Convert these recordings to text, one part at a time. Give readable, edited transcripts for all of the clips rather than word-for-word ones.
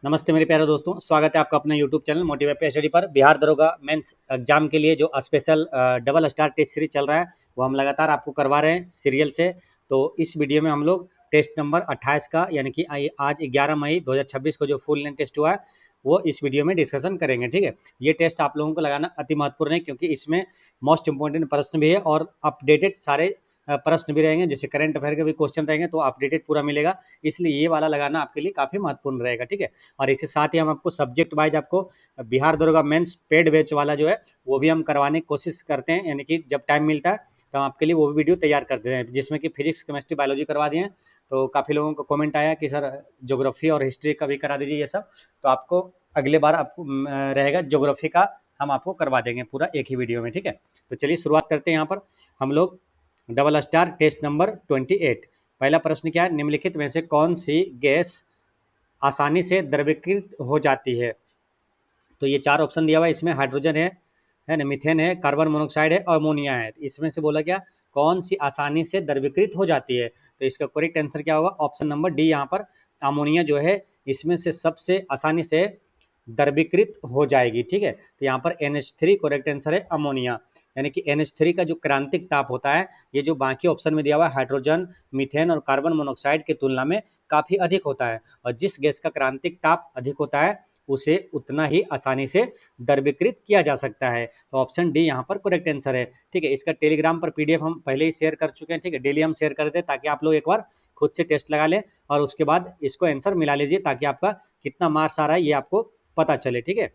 नमस्ते मेरे प्यारे दोस्तों, स्वागत है आपका अपने यूट्यूब चैनल मोटिवेट PhD पर। बिहार दरोगा मेंस एग्जाम के लिए जो special double star test series चल रहा है वो हम लगातार आपको करवा रहे हैं सीरियल से। तो इस वीडियो में हम लोग टेस्ट नंबर 28 का यानी कि आज 11 मई 2026 को जो फुल लेंथ टेस्ट हुआ है वो इस वीडियो में डिस्कशन करेंगे। ठीक है, ये टेस्ट आप लोगों को लगाना अति महत्वपूर्ण है क्योंकि इसमें मोस्ट इंपॉर्टेंट प्रश्न भी है और अपडेटेड सारे प्रश्न भी रहेंगे। जैसे करंट अफेयर के भी क्वेश्चन रहेंगे तो अपडेटेड पूरा मिलेगा, इसलिए ये वाला लगाना आपके लिए काफ़ी महत्वपूर्ण रहेगा। ठीक है, और इसके साथ ही हम आपको सब्जेक्ट वाइज आपको बिहार दरोगा मेंस पेड बैच वाला जो है वो भी हम करवाने की कोशिश करते हैं, यानी कि जब टाइम मिलता है तो हम आपके लिए वो भी वीडियो तैयार करते हैं, जिसमें कि फिजिक्स केमिस्ट्री बायोलॉजी करवा दिए हैं। तो काफ़ी लोगों को कमेंट आया कि सर ज्योग्राफी और हिस्ट्री का भी करा दीजिए ये सब। तो आपको अगले बार आपको रहेगा ज्योग्राफी का, हम आपको करवा देंगे पूरा एक ही वीडियो में। ठीक है, तो चलिए शुरुआत करते हैं। यहाँ पर हम लोग डबल स्टार टेस्ट नंबर 28। पहला प्रश्न क्या है, निम्नलिखित में से कौन सी गैस आसानी से द्रवीकृत हो जाती है? तो ये चार ऑप्शन दिया हुआ है, इसमें हाइड्रोजन है ना, मीथेन है, कार्बन मोनोक्साइड है, अमोनिया है। इसमें से बोला क्या, कौन सी आसानी से द्रवीकृत हो जाती है? तो इसका करेक्ट आंसर क्या होगा? Option number D. यहाँ पर अमोनिया जो है इसमें से सबसे आसानी से द्रवीकृत हो जाएगी। ठीक है, तो यहाँ पर NH3 करेक्ट आंसर है, अमोनिया। यानी कि NH3 का जो क्रांतिक ताप होता है, ये जो बाकी ऑप्शन में दिया हुआ है हाइड्रोजन, मीथेन और कार्बन मोनोक्साइड की तुलना में काफ़ी अधिक होता है, और जिस गैस का क्रांतिक ताप अधिक होता है उसे उतना ही आसानी से द्रवीकृत किया जा सकता है। तो ऑप्शन डी यहाँ पर करेक्ट आंसर है। ठीक है, इसका टेलीग्राम पर PDF हम पहले ही शेयर कर चुके हैं। ठीक है, डेली हम शेयर कर दें ताकि आप लोग एक बार खुद से टेस्ट लगा लें और उसके बाद इसको आंसर मिला लीजिए, ताकि आपका कितना मार्क्स आ रहा है ये आपको पता चले। ठीक है,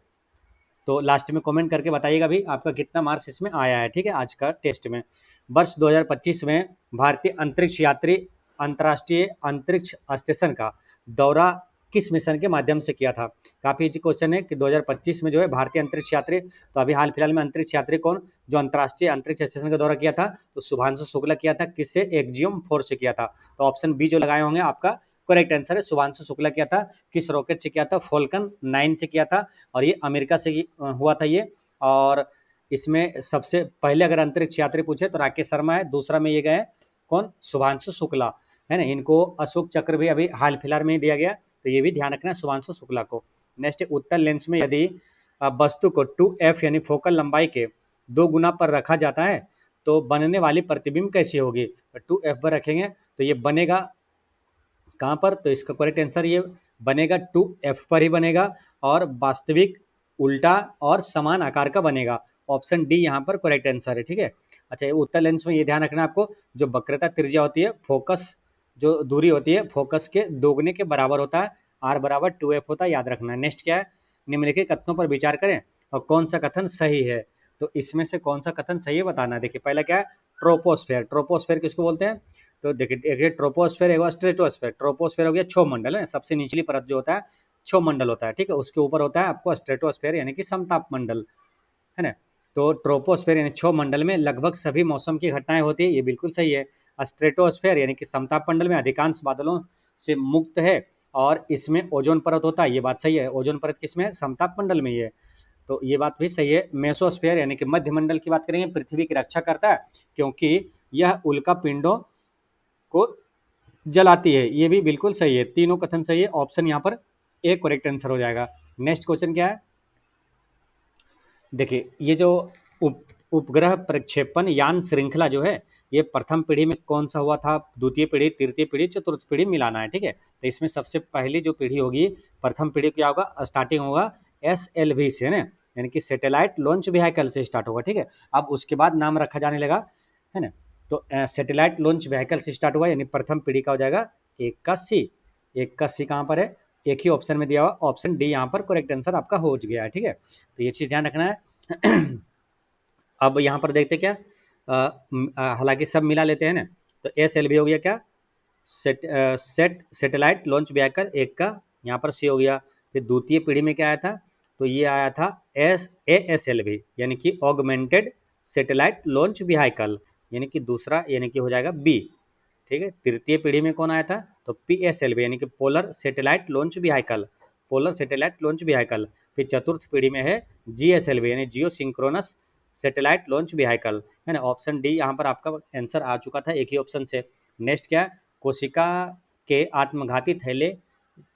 तो लास्ट में कमेंट करके बताइएगा भी आपका कितना मार्क्स इसमें आया है। ठीक है, आज का टेस्ट में वर्ष 2025 में भारतीय अंतरिक्ष यात्री अंतर्राष्ट्रीय अंतरिक्ष स्टेशन का दौरा किस मिशन के माध्यम से किया था? काफ़ी इजी क्वेश्चन है कि 2025 में जो है भारतीय अंतरिक्ष यात्री, तो अभी हाल फिलहाल में अंतरिक्ष यात्री कौन जो अंतर्राष्ट्रीय अंतरिक्ष स्टेशन का दौरा किया था, तो शुभांशु शुक्ला किया था। किससे? एक्जियम 4 से किया था। तो ऑप्शन बी जो लगाए होंगे आपका करेक्ट आंसर है, शुभांशु शुक्ला किया था। किस रॉकेट से किया था? फॉल्कन 9 से किया था, और ये अमेरिका से हुआ था ये। और इसमें सबसे पहले अगर अंतरिक्ष यात्री पूछे तो राकेश शर्मा है, दूसरा में ये गए कौन? शुभांशु शुक्ला है ना। इनको अशोक चक्र भी अभी हाल फिलहाल में ही दिया गया, तो ये भी ध्यान रखना है शुभांशु शुक्ला को। नेक्स्ट, उत्तर लेंस में यदि वस्तु को 2f यानी फोकल लंबाई के 2 गुना पर रखा जाता है तो बनने वाली प्रतिबिंब कैसी होगी? 2f पर रखेंगे तो ये बनेगा कहाँ पर? तो इसका करेक्ट आंसर ये बनेगा 2f पर ही बनेगा, और वास्तविक उल्टा और समान आकार का बनेगा। ऑप्शन डी यहाँ पर करेक्ट आंसर है। ठीक है, अच्छा, ये उत्तर लेंस में ये ध्यान रखना आपको, जो वक्रता त्रिज्या होती है, फोकस जो दूरी होती है फोकस के दोगुने के बराबर होता है, r बराबर 2f होता है, याद रखना है। नेक्स्ट क्या है, निम्नलिखित कथनों पर विचार करें और कौन सा कथन सही है? तो इसमें से कौन सा कथन सही है बताना है। देखिए, पहला क्या है, ट्रोपोस्फेयर। ट्रोपोस्फेयर किसको बोलते हैं? तो देखिए, एक ट्रोपोस्फेयर है, स्ट्रेटोस्फेयर। ट्रोपोस्फेयर हो गया छो मंडल है, सबसे निचली परत जो होता है छो मंडल होता है। ठीक है, उसके ऊपर होता है आपको स्ट्रेटोस्फेयर यानी कि समताप मंडल, है ना। तो ट्रोपोस्फेयर यानी छो मंडल में लगभग सभी मौसम की घटनाएं होती है, ये बिल्कुल सही है। स्ट्रेटोस्फेयर यानी कि समताप मंडल में अधिकांश बादलों से मुक्त है, और इसमें ओजोन परत होता है, ये बात सही है। ओजोन परत किसमें? समताप मंडल में ही है, तो ये बात भी सही है। मेसोस्फेयर यानी कि मध्य मंडल की बात करेंगे, पृथ्वी की रक्षा करता है क्योंकि यह उल्का पिंडों को जलाती है, ये भी बिल्कुल सही है। तीनों कथन सही है, ऑप्शन यहाँ पर एक करेक्ट आंसर हो जाएगा। नेक्स्ट क्वेश्चन क्या है, देखिए, ये जो उपग्रह प्रक्षेपण यान श्रृंखला जो है, ये प्रथम पीढ़ी में कौन सा हुआ था? द्वितीय पीढ़ी, तृतीय पीढ़ी, चतुर्थ पीढ़ी मिलाना है। ठीक है, तो इसमें सबसे पहली जो पीढ़ी होगी, प्रथम पीढ़ी क्या होगा? स्टार्टिंग होगा SLV से, है ना, यानी कि सैटेलाइट लॉन्च व्हीकल से स्टार्ट होगा। ठीक है, अब उसके बाद नाम रखा जाने लगा, है ना। तो सैटेलाइट लॉन्च व्हीकल से स्टार्ट हुआ, यानी प्रथम पीढ़ी का हो जाएगा 1 का C। 1 का C कहाँ पर है? एक ही ऑप्शन में दिया हुआ, ऑप्शन डी यहाँ पर करेक्ट आंसर आपका हो गया है। ठीक है, तो ये चीज़ ध्यान रखना है। अब यहाँ पर देखते क्या, हालांकि सब मिला लेते हैं ना। तो SLV हो गया क्या? सैटेलाइट लॉन्च व्हीकल 1 का, यहाँ पर C हो गया। फिर द्वितीय पीढ़ी में क्या आया था? तो ये आया था ASLV यानी कि ऑगमेंटेड सैटेलाइट लॉन्च व्हीकल, यानी कि दूसरा, यानी कि हो जाएगा B। ठीक है, तृतीय पीढ़ी में कौन आया था? तो PSLV यानी कि polar satellite launch vehicle, polar satellite launch vehicle. फिर चतुर्थ पीढ़ी में है GSLV यानी जियो सिंक्रोनस सैटेलाइट लॉन्च व्हीकल, है ना। ऑप्शन डी यहाँ पर आपका आंसर आ चुका था एक ही ऑप्शन से। नेक्स्ट क्या है, कोशिका के आत्मघाती थैले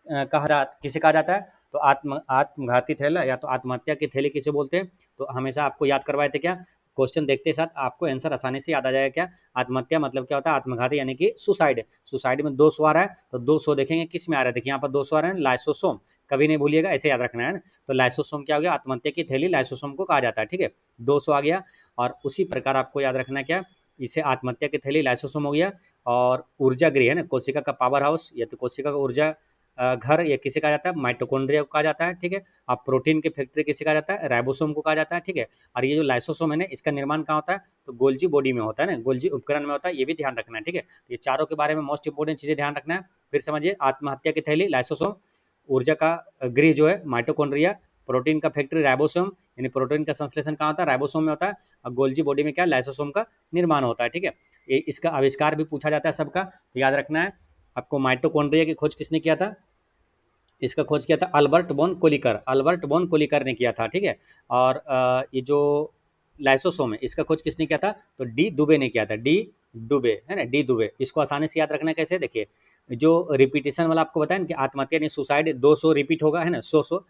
किसे कहा जाता है? तो आत्मघाती थैला या तो आत्महत्या की थैली किसे बोलते हैं? तो हमेशा आपको याद करवाए थे क्या, क्वेश्चन देखते साथ आपको आंसर आसानी से याद आ जाएगा। क्या आत्महत्या मतलब क्या होता है? आत्मघाती यानी कि सुसाइड। सुसाइड में 2 सौ आ रहा है, तो 2 सौ देखेंगे किस में आ रहा है। देखिए यहाँ पर 2 सौ आ रहा है, लाइसोसोम, कभी नहीं भूलिएगा, ऐसे याद रखना है ना। तो लाइसोसोम क्या हो गया? आत्महत्या की थैली लाइसोसोम को कहा जाता है, ठीक है। 200 आ गया। और उसी प्रकार आपको याद रखना है क्या, इसे आत्महत्या की थैली लाइसोसोम हो गया। और ऊर्जा गृह है ना, कोशिका का पावर हाउस या तो कोशिका का ऊर्जा घर, ये किसे कहा जाता है? माइटोकॉन्ड्रिया को कहा जाता है, ठीक है। अब प्रोटीन की फैक्ट्री किसे कहा जाता है? राइबोसोम को कहा जाता है, ठीक है। और ये जो लाइसोसोम है ना, इसका निर्माण कहाँ होता है? तो गोल्जी बॉडी में होता है ना, गोल्जी उपकरण में होता है, ये भी ध्यान रखना है, ठीक है। ये चारों के बारे में मोस्ट इंपोर्टेंट चीजें ध्यान रखना है। फिर समझिए, आत्महत्या की थैली लाइसोसोम, ऊर्जा का गृह जो है माइटोकॉन्ड्रिया, प्रोटीन का फैक्ट्री राइबोसोम, यानी प्रोटीन का संश्लेषण कहाँ होता है? राइबोसोम में होता है। और गोल्जी बॉडी में क्या? लाइसोसोम का निर्माण होता है, ठीक है। ये इसका आविष्कार भी पूछा जाता है सबका, तो याद रखना है आपको। माइटोकॉन्ड्रिया की खोज किसने किया था? इसका खोज किया था Albert bone Kolliker, Albert bone Kolliker ने किया था, ठीक है। और ये जो लाइसोसोम है, इसका खोज किसने किया था? तो डी दुबे ने किया था, डी दुबे है ना, डी दुबे। इसको आसानी से याद रखना कैसे, देखिए जो रिपीटेशन वाला आपको बताया ना कि आत्महत्या नहीं सुसाइड 200 रिपीट होगा है ना, 100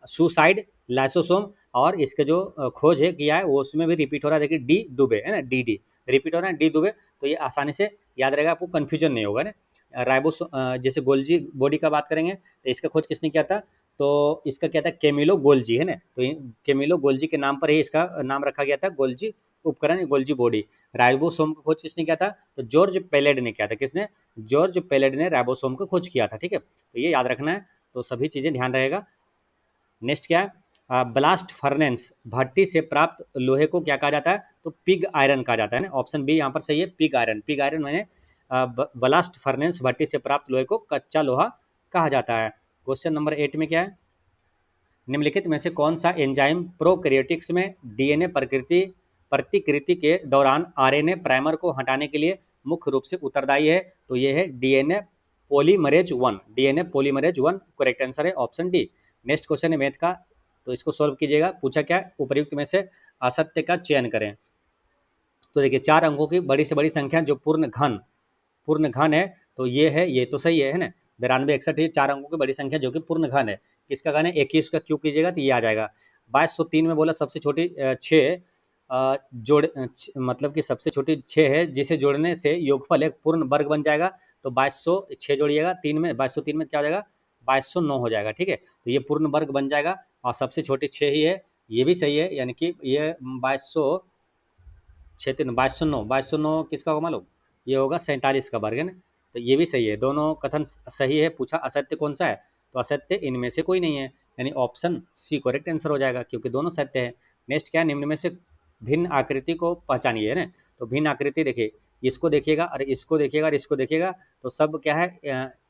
सुसाइड लाइसोसोम, और इसका जो खोज है किया है वो उसमें भी रिपीट हो रहा है, देखिए डी दुबे है ना, डी डी रिपीट हो रहा है, डी दुबे। तो ये आसानी से याद रहेगा, आपको कन्फ्यूजन नहीं होगा ना। राइबोसो जैसे गोल्जी बॉडी का बात करेंगे, तो इसका खोज किसने किया था? तो इसका क्या था? केमिलो गोल्जी है ना, तो केमिलो गोल्जी के नाम पर ही इसका नाम रखा गया था, गोल्जी उपकरण, गोल्जी बॉडी। राइबोसोम का खोज किसने किया था? तो जॉर्ज पेलेड ने किया था। किसने? जॉर्ज पेलेड ने राइबोसोम का खोज किया था, ठीक है। तो ये याद रखना है, तो सभी चीज़ें ध्यान रहेगा। नेक्स्ट क्या है? ब्लास्ट फर्नेस, भट्टी से प्राप्त लोहे को क्या कहा जाता है? तो पिग आयरन कहा जाता है ना, ऑप्शन बी यहाँ पर सही है, पिग आयरन। पिग आयरन मैंने ब्लास्ट फर्नेस, भट्टी से प्राप्त लोहे को कच्चा लोहा कहा जाता है। क्वेश्चन नंबर 8 में क्या है? निम्नलिखित में से कौन सा एंजाइम प्रोकैरियोटिक्स में डीएनए प्रतिकृति के दौरान आरएनए प्राइमर को हटाने के लिए मुख्य रूप से उत्तरदायी है? तो ये है DNA polymerase 1, DNA polymerase 1 correct answer है, ऑप्शन डी। नेक्स्ट क्वेश्चन है मैथ का, तो इसको सॉल्व कीजिएगा। पूछा क्या? उपर्युक्त में से असत्य का चयन करें। तो देखिए 4 अंकों की बड़ी से बड़ी संख्या जो पूर्ण घन है, तो ये है, ये तो सही है ना, 92 61, ये 4 अंकों की बड़ी संख्या जो कि पूर्ण घन है। किसका घन है? 21 का क्यूब कीजिएगा तो ये आ जाएगा। 2203 में बोला सबसे छोटी 6 मतलब कि सबसे छोटी 6 है, जिसे जोड़ने से योगफल एक पूर्ण वर्ग बन जाएगा। तो 2206 जोड़िएगा 3 में, 2203 में क्या हो जाएगा? 2209 हो जाएगा, ठीक है। तो ये पूर्ण वर्ग बन जाएगा, और सबसे छोटी 6 ही है, ये भी सही है, यानी कि ये 2209 किसका होगा मालूम? ये होगा 47 का वर्ग है ना, तो ये भी सही है, दोनों कथन सही है। पूछा असत्य कौन सा है? तो असत्य इनमें से कोई नहीं है, यानी ऑप्शन सी करेक्ट आंसर हो जाएगा, क्योंकि दोनों सत्य है। नेक्स्ट क्या है? निम्न में से भिन्न आकृति को पहचानिए, है ना। तो भिन्न आकृति देखिए, इसको देखिएगा और इसको देखिएगा और इसको देखिएगा, तो सब क्या है?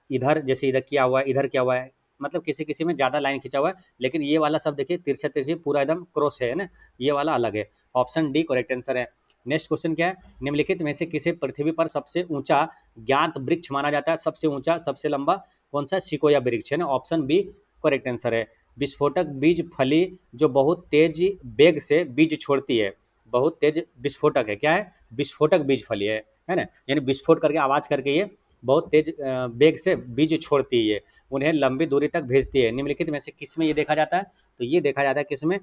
इधर जैसे इधर किया हुआ है, इधर क्या हुआ है, मतलब किसी किसी में ज़्यादा लाइन खिंचा हुआ है, लेकिन ये वाला सब देखिए तिरछा तिरछी पूरा एकदम क्रॉस है ना, ये वाला अलग है। ऑप्शन डी करेक्ट आंसर है। नेक्स्ट क्वेश्चन क्या है? निम्नलिखित में से किसे पृथ्वी पर सबसे ऊंचा ज्ञात वृक्ष माना जाता है? सबसे ऊंचा सबसे लंबा कौन सा? सिकोया वृक्ष है ना, ऑप्शन बी करेक्ट आंसर है। विस्फोटक बीज फली जो बहुत तेज वेग से बीज छोड़ती है, बहुत तेज विस्फोटक है, क्या है? विस्फोटक बीज फली है ना, यानी विस्फोट करके आवाज करके ये बहुत तेज वेग से बीज छोड़ती है, उन्हें लंबी दूरी तक भेजती है। निम्नलिखित में से किस में ये देखा जाता है? तो ये देखा जाता है किसमें?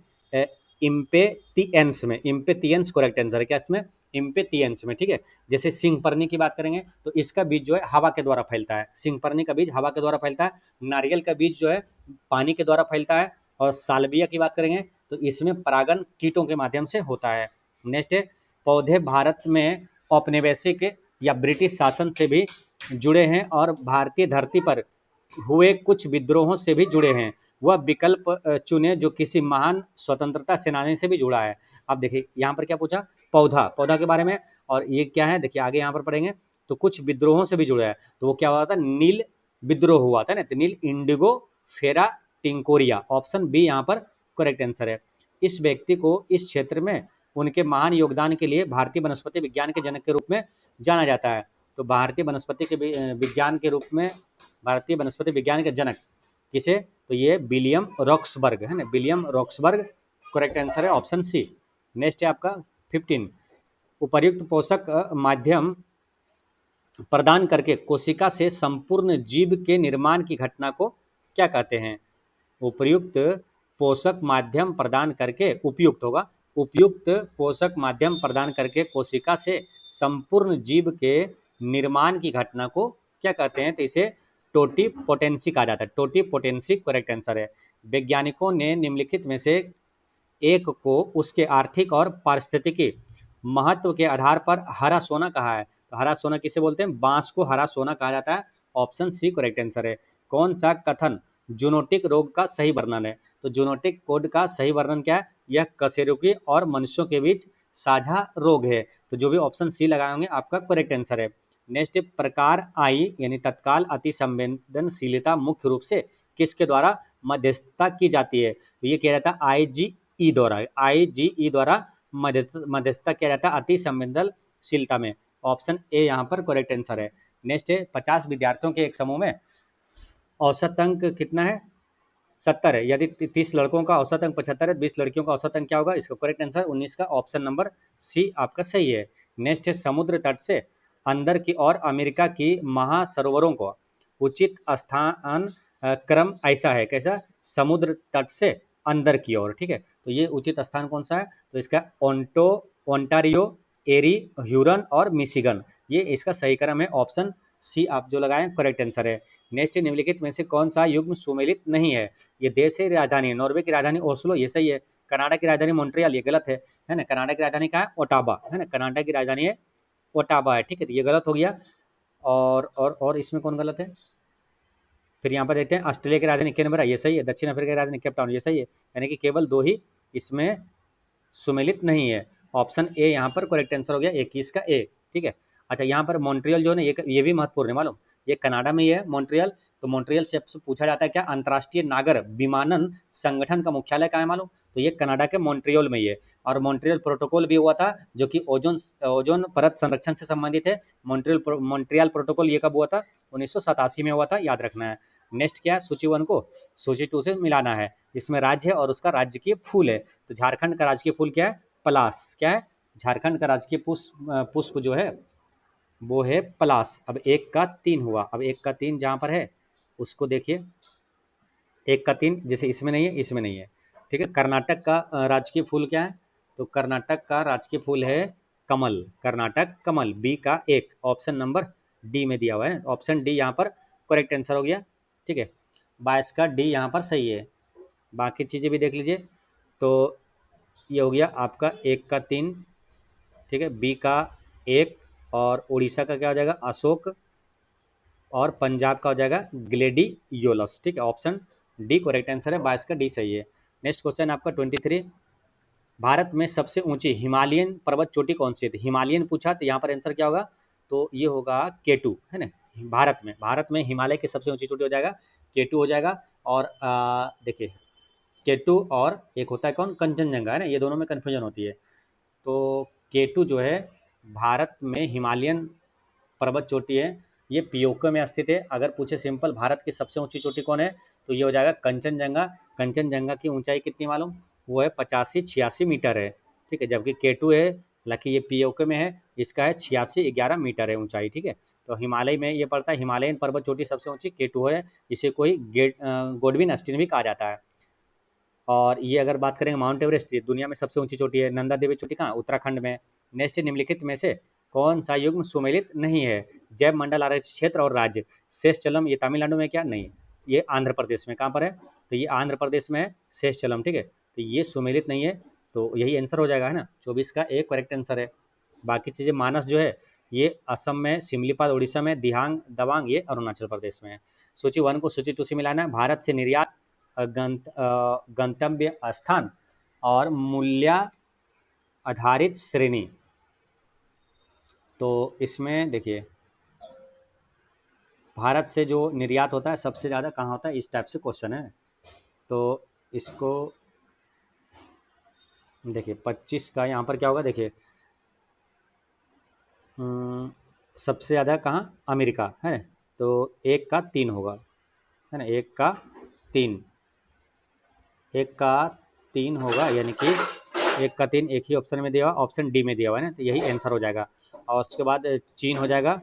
इम्पेतियंस में, इम्पेतियंस करेक्ट आंसर है, क्या इसमें? इम्पेतियंस में, ठीक है। जैसे सिंहपर्णी की बात करेंगे, तो इसका बीज जो है हवा के द्वारा फैलता है, सिंहपर्णी का बीज हवा के द्वारा फैलता है। नारियल का बीज जो है पानी के द्वारा फैलता है। और सालविया की बात करेंगे, तो इसमें परागण कीटों के माध्यम से होता है। नेक्स्ट है, पौधे भारत में औपनिवेशिक या ब्रिटिश शासन से भी जुड़े हैं और भारतीय धरती पर हुए कुछ विद्रोहों से भी जुड़े हैं। वह विकल्प चुने जो किसी महान स्वतंत्रता सेनानी से भी जुड़ा है। अब देखिए यहाँ पर क्या पूछा? पौधा, पौधा के बारे में, और ये क्या है? देखिए आगे यहाँ पर पढ़ेंगे, तो कुछ विद्रोहों से भी जुड़ा है, तो वो क्या हुआ था? नील विद्रोह हुआ था ना, तो नील इंडिगो फेरा टिंकोरिया, ऑप्शन बी यहाँ पर करेक्ट आंसर है। इस व्यक्ति को इस क्षेत्र में उनके महान योगदान के लिए भारतीय वनस्पति विज्ञान के जनक के रूप में जाना जाता है। तो भारतीय वनस्पति के विज्ञान के रूप में, भारतीय वनस्पति विज्ञान के जनक किसे? तो ये विलियम रॉक्सबर्ग है ना, विलियम रॉक्सबर्ग करेक्ट आंसर है, ऑप्शन सी। नेक्स्ट है आपका 15, उपर्युक्त पोषक माध्यम प्रदान करके कोशिका से संपूर्ण जीव के निर्माण की घटना को क्या कहते हैं? उपयुक्त पोषक माध्यम प्रदान करके, उपयुक्त होगा, उपयुक्त पोषक माध्यम प्रदान करके कोशिका से संपूर्ण जीव के निर्माण की घटना को क्या कहते हैं? तो इसे टोटिपोटेंसी कहा जाता है। टोटिपोटेंसी करेक्ट आंसर है। वैज्ञानिकों ने निम्नलिखित में से एक को उसके आर्थिक और पारिस्थितिकी महत्व के आधार पर हरा सोना कहा है। तो हरा सोना किसे बोलते हैं? बांस को हरा सोना कहा जाता है। ऑप्शन सी करेक्ट आंसर है। कौन सा कथन जूनोटिक रोग का सही वर्णन है? तो जूनोटिक कोड का सही वर्णन क्या है? यह कशेरुकी और मनुष्यों के बीच साझा रोग है। तो जो भी ऑप्शन सी लगाए होंगे आपका करेक्ट आंसर है। नेक्स्ट, प्रकार आई यानी तत्काल अति संवेदनशीलता मुख्य रूप से किसके द्वारा मध्यस्थता की जाती है? तो ये कह रहा था आईजीई द्वारा मध्यस्थता किया जाता है अति संवेदनशीलता में। ऑप्शन ए यहाँ पर करेक्ट आंसर है। नेक्स्ट है 50 विद्यार्थियों के एक समूह में औसत अंक कितना है? 70 है। यदि 30 लड़कों का औसत अंक 75 है, 20 लड़कियों का औसत अंक क्या होगा? इसका करेक्ट आंसर 19 का ऑप्शन नंबर सी आपका सही है। नेक्स्ट है समुद्र तट से अंदर की ओर अमेरिका की महासरोवरों को उचित स्थान क्रम ऐसा है, कैसा? समुद्र तट से अंदर की ओर, ठीक है। तो ये उचित स्थान कौन सा है? तो इसका ओंटारियो, एरी, ह्यूरन और मिशिगन, ये इसका सही क्रम है। ऑप्शन सी आप जो लगाएं करेक्ट आंसर है। नेक्स्ट, निम्नलिखित में से कौन सा युग्म सुमेलित नहीं है? ये देश है, राजधानी है। नॉर्वे की राजधानी ओस्लो, ये सही है। कनाडा की राजधानी मॉन्ट्रियल, ये गलत है ना। कनाडा की राजधानी कहाँ है? ओटावा, है ना। कनाडा की राजधानी है ओटावा है, ठीक है। तो ये गलत हो गया। और इसमें कौन गलत है? फिर यहाँ पर देखते हैं ऑस्ट्रेलिया की राजधानी कैनबरा, ये सही है। दक्षिण अफ्रीका की राजधानी केप टाउन, ये सही है। यानी कि केवल 2 ही इसमें सुमेलित नहीं है। ऑप्शन ए यहाँ पर करेक्ट आंसर हो गया 21 का ए, ठीक है। अच्छा, यहाँ पर मॉन्ट्रियल जो है ना, ये भी महत्वपूर्ण है, मालूम? ये कनाडा में ही है मॉन्ट्रियल। तो मॉन्ट्रियल से आपसे पूछा जाता है क्या अंतर्राष्ट्रीय नागर विमानन संगठन का मुख्यालय कहाँ है, मालूम? तो ये कनाडा के मॉन्ट्रियल में ही है। और मॉन्ट्रियल प्रोटोकॉल भी हुआ था जो कि ओजोन परत संरक्षण से संबंधित है। मॉन्ट्रियल प्रोटोकॉल ये कब हुआ था? 1987 में हुआ था, याद रखना है। नेक्स्ट क्या है? सूची 1 को सूची 2 से मिलाना है। इसमें राज्य है और उसका राजकीय फूल है। तो झारखंड का राजकीय फूल क्या है? पलास। क्या है? झारखंड का राजकीय पुष्प जो है वो है पलास। अब 1 का 3 हुआ। अब 1 का 3 जहाँ पर है उसको देखिए। 1 का 3 जैसे इसमें नहीं है, इसमें नहीं है, ठीक है। कर्नाटक का राजकीय फूल क्या है? तो कर्नाटक का राजकीय फूल है कमल। कर्नाटक कमल। बी का 1 ऑप्शन नंबर डी में दिया हुआ है। ऑप्शन डी यहाँ पर करेक्ट आंसर हो गया, ठीक है। 22 का डी यहाँ पर सही है। बाकी चीज़ें भी देख लीजिए। तो ये हो गया आपका 1 का 3, ठीक है। बी का 1 और उड़ीसा का क्या हो जाएगा? अशोक। और पंजाब का हो जाएगा ग्लेडियोलस, ठीक है। ऑप्शन डी करेक्ट आंसर है। 22 का डी सही है। नेक्स्ट क्वेश्चन आपका 23, भारत में सबसे ऊंची हिमालयन पर्वत चोटी कौन सी है? तो हिमालयन पूछा तो यहाँ पर आंसर क्या होगा? तो ये होगा K2, है ना। भारत में हिमालय की सबसे ऊंची चोटी हो जाएगा K2 हो जाएगा। और देखिए K2 और एक होता है कौन? कंचनजंगा, है ना। ये दोनों में कन्फ्यूजन होती है। तो K2 जो है भारत में हिमालयन पर्वत चोटी है, ये पियोके में स्थित है। अगर पूछे सिंपल भारत की सबसे ऊंची चोटी कौन है, तो ये हो जाएगा कंचनजंगा। कंचनजंगा की ऊंचाई कितनी मालूम? वो है 85-86 मीटर है, ठीक है। जबकि K2 है, हालांकि ये पियोके में है, इसका है 86-11 मीटर है ऊंचाई, ठीक है। तो हिमालय में ये पड़ता है। हिमालयन पर्वत चोटी सबसे ऊंची K2 है। इसे कोई गोडविन अस्टीन भी कहा जाता है। और ये अगर बात करेंगे माउंट एवरेस्ट, ये दुनिया में सबसे ऊंची चोटी है। नंदा देवी चोटी कहाँ? उत्तराखंड में। नेक्स्ट, निम्नलिखित में से कौन सा युग्म सुमेलित नहीं है? जैव मंडल आरक्षित क्षेत्र और राज्य। शेषचलम, ये तमिलनाडु में क्या? नहीं, ये आंध्र प्रदेश में। कहाँ पर है? तो ये आंध्र प्रदेश में है शेषचलम, ठीक है। तो ये सुमेलित नहीं है, तो यही आंसर हो जाएगा, है ना। 24 का एक करेक्ट आंसर है। बाकी चीज़ें मानस जो है ये असम में, सिमलीपाल उड़ीसा में, दिहांग दवांग ये अरुणाचल प्रदेश में है। सूची 1 को सूची 2 से मिलाना है। भारत से निर्यात गंतव्य स्थान और मूल्य आधारित श्रेणी। तो इसमें देखिए भारत से जो निर्यात होता है सबसे ज़्यादा कहाँ होता है, इस टाइप से क्वेश्चन है। तो इसको देखिए 25 का यहाँ पर क्या होगा, देखिए सबसे ज़्यादा कहाँ? अमेरिका है। तो 1 का 3 होगा, है ना। 1 का 3, 1 का 3 होगा, यानी कि 1 का 3 एक ही ऑप्शन में दिया हुआ, ऑप्शन डी में दिया हुआ है ना। तो यही आंसर हो जाएगा। और उसके बाद चीन हो जाएगा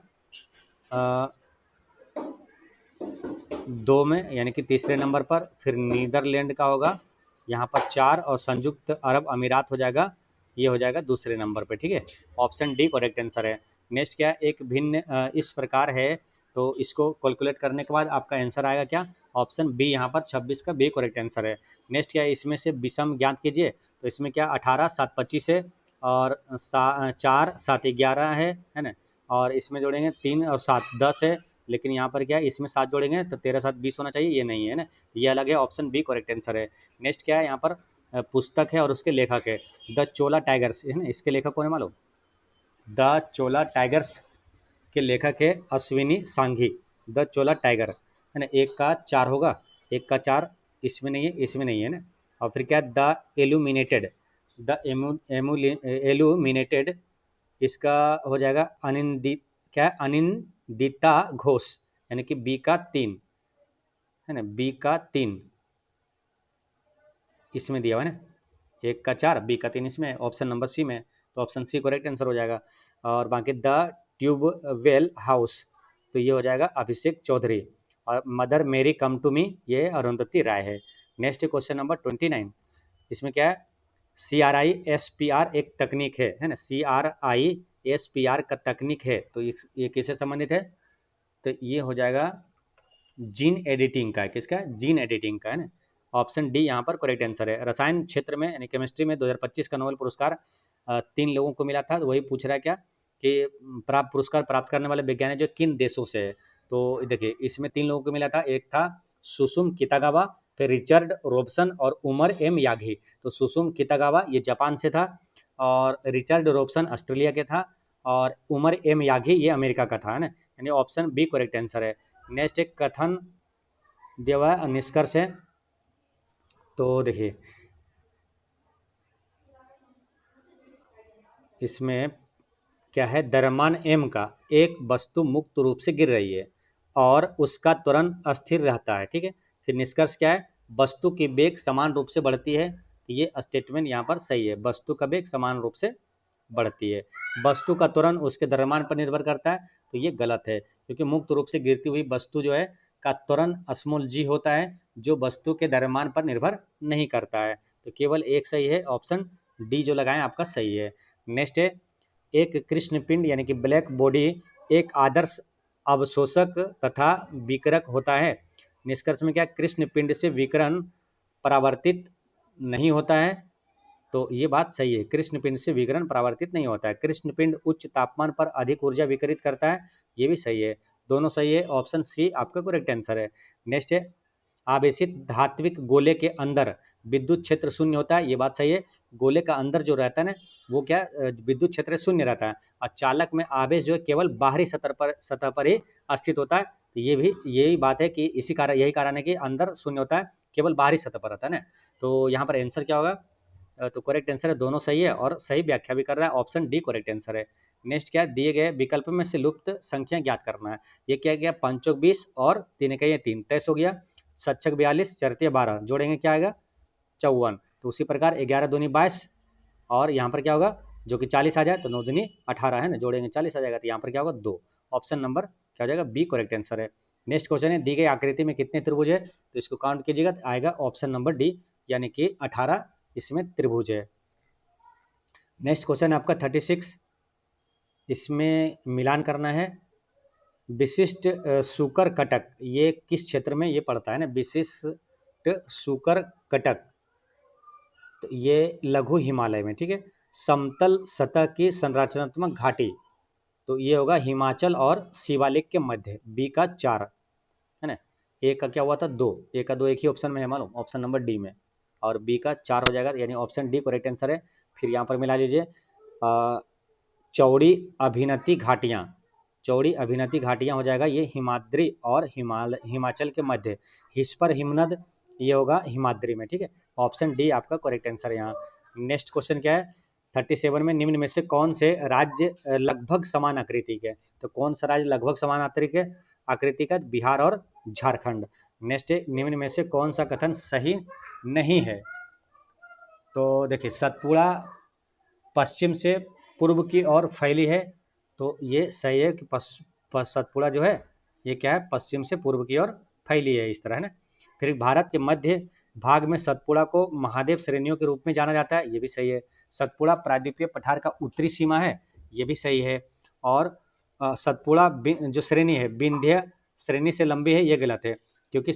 2 में यानी कि तीसरे नंबर पर, फिर नीदरलैंड का होगा यहाँ पर 4 और संयुक्त अरब अमीरात हो जाएगा, ये हो जाएगा दूसरे नंबर पे, ठीक है। ऑप्शन डी करेक्ट आंसर है। नेक्स्ट क्या है, एक भिन्न इस प्रकार है, तो इसको कैलकुलेट करने के बाद आपका आंसर आएगा क्या, ऑप्शन बी यहाँ पर 26 का बी करेक्ट आंसर है। नेक्स्ट क्या है, इसमें से विषम ज्ञात कीजिए, तो इसमें क्या 18 7 25 है और 4 7 11 है ना, और इसमें जोड़ेंगे 3 और 7 10 है, लेकिन यहाँ पर क्या है इसमें 7 जोड़ेंगे तो 13 7 20 होना चाहिए, ये नहीं है ना, ये अलग है, ऑप्शन बी करेक्ट आंसर है। नेक्स्ट क्या है, यहाँ पर पुस्तक है और उसके लेखक है द चोला टाइगर्स, है ना, इसके लेखक कौन है मालूम, द चोला टाइगर्स के लेखक है Ashwini Sanghi, the Chola tiger, है ना, 1 का 4 होगा, 1 का 4 इसमें नहीं है, इसमें नहीं है ना, और फिर क्या है द एलुमिनेटेड, द एलुमिनेटेड, इसका हो जाएगा अनिंदित, क्या है अनिंदिता घोष, यानी कि बी का 3, है ना, बी का 3 इसमें दिया हुआ है ना, 1 का 4 बी का 3 इसमें, ऑप्शन नंबर सी में, तो ऑप्शन सी करेक्ट आंसर हो जाएगा। और बाकी द ट्यूबवेल हाउस, तो ये हो जाएगा अभिषेक चौधरी, और मदर मेरी कम टू मी ये अरुंधति राय है। नेक्स्ट क्वेश्चन नंबर 29, इसमें क्या है, CRISPR एक तकनीक है ना, CRISPR का तकनीक है, तो ये किससे संबंधित है, तो ये हो जाएगा जीन एडिटिंग का है, किसका, जीन एडिटिंग का, है ना, ऑप्शन डी यहाँ पर करेक्ट आंसर है। रसायन क्षेत्र में यानी केमिस्ट्री में 2025 का नोबेल पुरस्कार 3 लोगों को मिला था, तो वही पूछ रहा है क्या कि पुरस्कार प्राप्त करने वाले वैज्ञानिक जो किन देशों से है, तो देखिए इसमें 3 लोगों को मिला था, एक था सुसुम कितागावा, फिर रिचर्ड रॉबसन और उमर एम यागी। तो सुसुम कितागावा ये जापान से था, और रिचर्ड रॉबसन ऑस्ट्रेलिया के था, और उमर एम यागी ये अमेरिका का था, है ना, यानी ऑप्शन बी करेक्ट आंसर है। नेक्स्ट एक कथन दिया हुआ है निष्कर्ष है, तो देखिए इसमें क्या है, द्रव्यमान m का एक वस्तु मुक्त रूप से गिर रही है और उसका त्वरण अस्थिर रहता है, ठीक है। फिर निष्कर्ष क्या है, वस्तु की वेग समान रूप से बढ़ती है, तो ये स्टेटमेंट यहाँ पर सही है, वस्तु का वेग समान रूप से बढ़ती है। वस्तु का त्वरण उसके द्रव्यमान पर निर्भर करता है, तो ये गलत है, क्योंकि मुक्त रूप से गिरती हुई वस्तु जो है का त्वरण स्मॉल जी होता है, जो वस्तु के द्रव्यमान पर निर्भर नहीं करता है, तो केवल एक सही है, ऑप्शन डी जो लगाएं आपका सही है। नेक्स्ट है, एक कृष्णपिंड यानी कि ब्लैक बॉडी एक आदर्श अवशोषक तथा विकिरक होता है। निष्कर्ष में क्या, कृष्णपिंड से विकिरण परावर्तित नहीं होता है, तो ये बात सही है, कृष्णपिंड से विकिरण परावर्तित नहीं होता है। कृष्णपिंड उच्च तापमान पर अधिक ऊर्जा विकिरित करता है, ये भी सही है, दोनों सही है, ऑप्शन सी आपका करेक्ट आंसर है। नेक्स्ट है, आवेशित धात्विक गोले के अंदर विद्युत क्षेत्र शून्य होता है, ये बात सही है, गोले का अंदर जो रहता है ना वो क्या विद्युत क्षेत्र शून्य रहता है, और चालक में आवेश जो है केवल बाहरी सतह पर ही स्थित होता है, तो ये भी यही बात है कि इसी कारण यही कारण है कि अंदर शून्य होता है, केवल बाहरी सतह पर रहता है ना, तो यहाँ पर आंसर क्या होगा, तो करेक्ट आंसर है, दोनों सही है और सही व्याख्या भी कर रहा है, ऑप्शन डी करेक्ट आंसर है। नेक्स्ट क्या है, दिए गए विकल्प में से लुप्त संख्या ज्ञात करना है, ये क्या गया, 5 चौक 20 और 3 का ये 3 23 हो गया, 7 छक 42 चरते 12 जोड़ेंगे क्या आएगा 54, तो उसी प्रकार 11 दूनी 22 और यहाँ पर क्या होगा जो कि 40 आ जाए तो 9 दूनी 18 है ना, जोड़ेंगे 40 आ जाएगा, तो यहाँ पर क्या होगा 2, ऑप्शन नंबर क्या हो जाएगा बी करेक्ट आंसर है। नेक्स्ट क्वेश्चन है, दी गई आकृति में कितने त्रिभुज है, तो इसको काउंट कीजिएगा, तो आएगा ऑप्शन नंबर डी यानी कि 18 इसमें त्रिभुज है। नेक्स्ट क्वेश्चन आपका 36, इसमें मिलान करना है, विशिष्ट सूकर कटक ये किस क्षेत्र में ये पड़ता है ना, विशिष्ट सूकर कटक, तो ये लघु हिमालय में, ठीक है। समतल सतह की संरचनात्मक घाटी, तो ये होगा हिमाचल और शिवालिक के मध्य, बी का 4 है ना, ए का क्या हुआ था 2, ए का 2 एक ही ऑप्शन में है मालूम, ऑप्शन नंबर डी में, और बी का 4 हो जाएगा, यानी ऑप्शन डी करेक्ट आंसर है। फिर यहाँ पर मिला लीजिए चौड़ी अभिनति घाटियाँ, चौड़ी अभिनति घाटियाँ हो जाएगा ये हिमाद्री और हिमाचल के मध्य, हिस्पर हिमनद ये होगा हिमाद्री में, ठीक है, ऑप्शन डी आपका करेक्ट आंसर है यहाँ। नेक्स्ट क्वेश्चन क्या है, 37 में निम्न में से कौन से राज्य लगभग समान आकृति के, तो कौन सा राज्य लगभग समान आकृति का, बिहार और झारखंड। नेक्स्ट निम्न में से कौन सा कथन सही नहीं है, तो देखिए सतपुड़ा पश्चिम से पूर्व की ओर फैली है, तो ये सही है कि सतपुड़ा जो है ये क्या है पश्चिम से पूर्व की ओर फैली है इस तरह, है ना। फिर भारत के मध्य भाग में सतपुड़ा को महादेव श्रेणियों के रूप में जाना जाता है, ये भी सही है। सतपुड़ा प्रायद्वीपीय पठार का उत्तरी सीमा है, ये भी सही है। और सतपुड़ा जो श्रेणी है विंध्य श्रेणी से लंबी है, ये गलत है, क्योंकि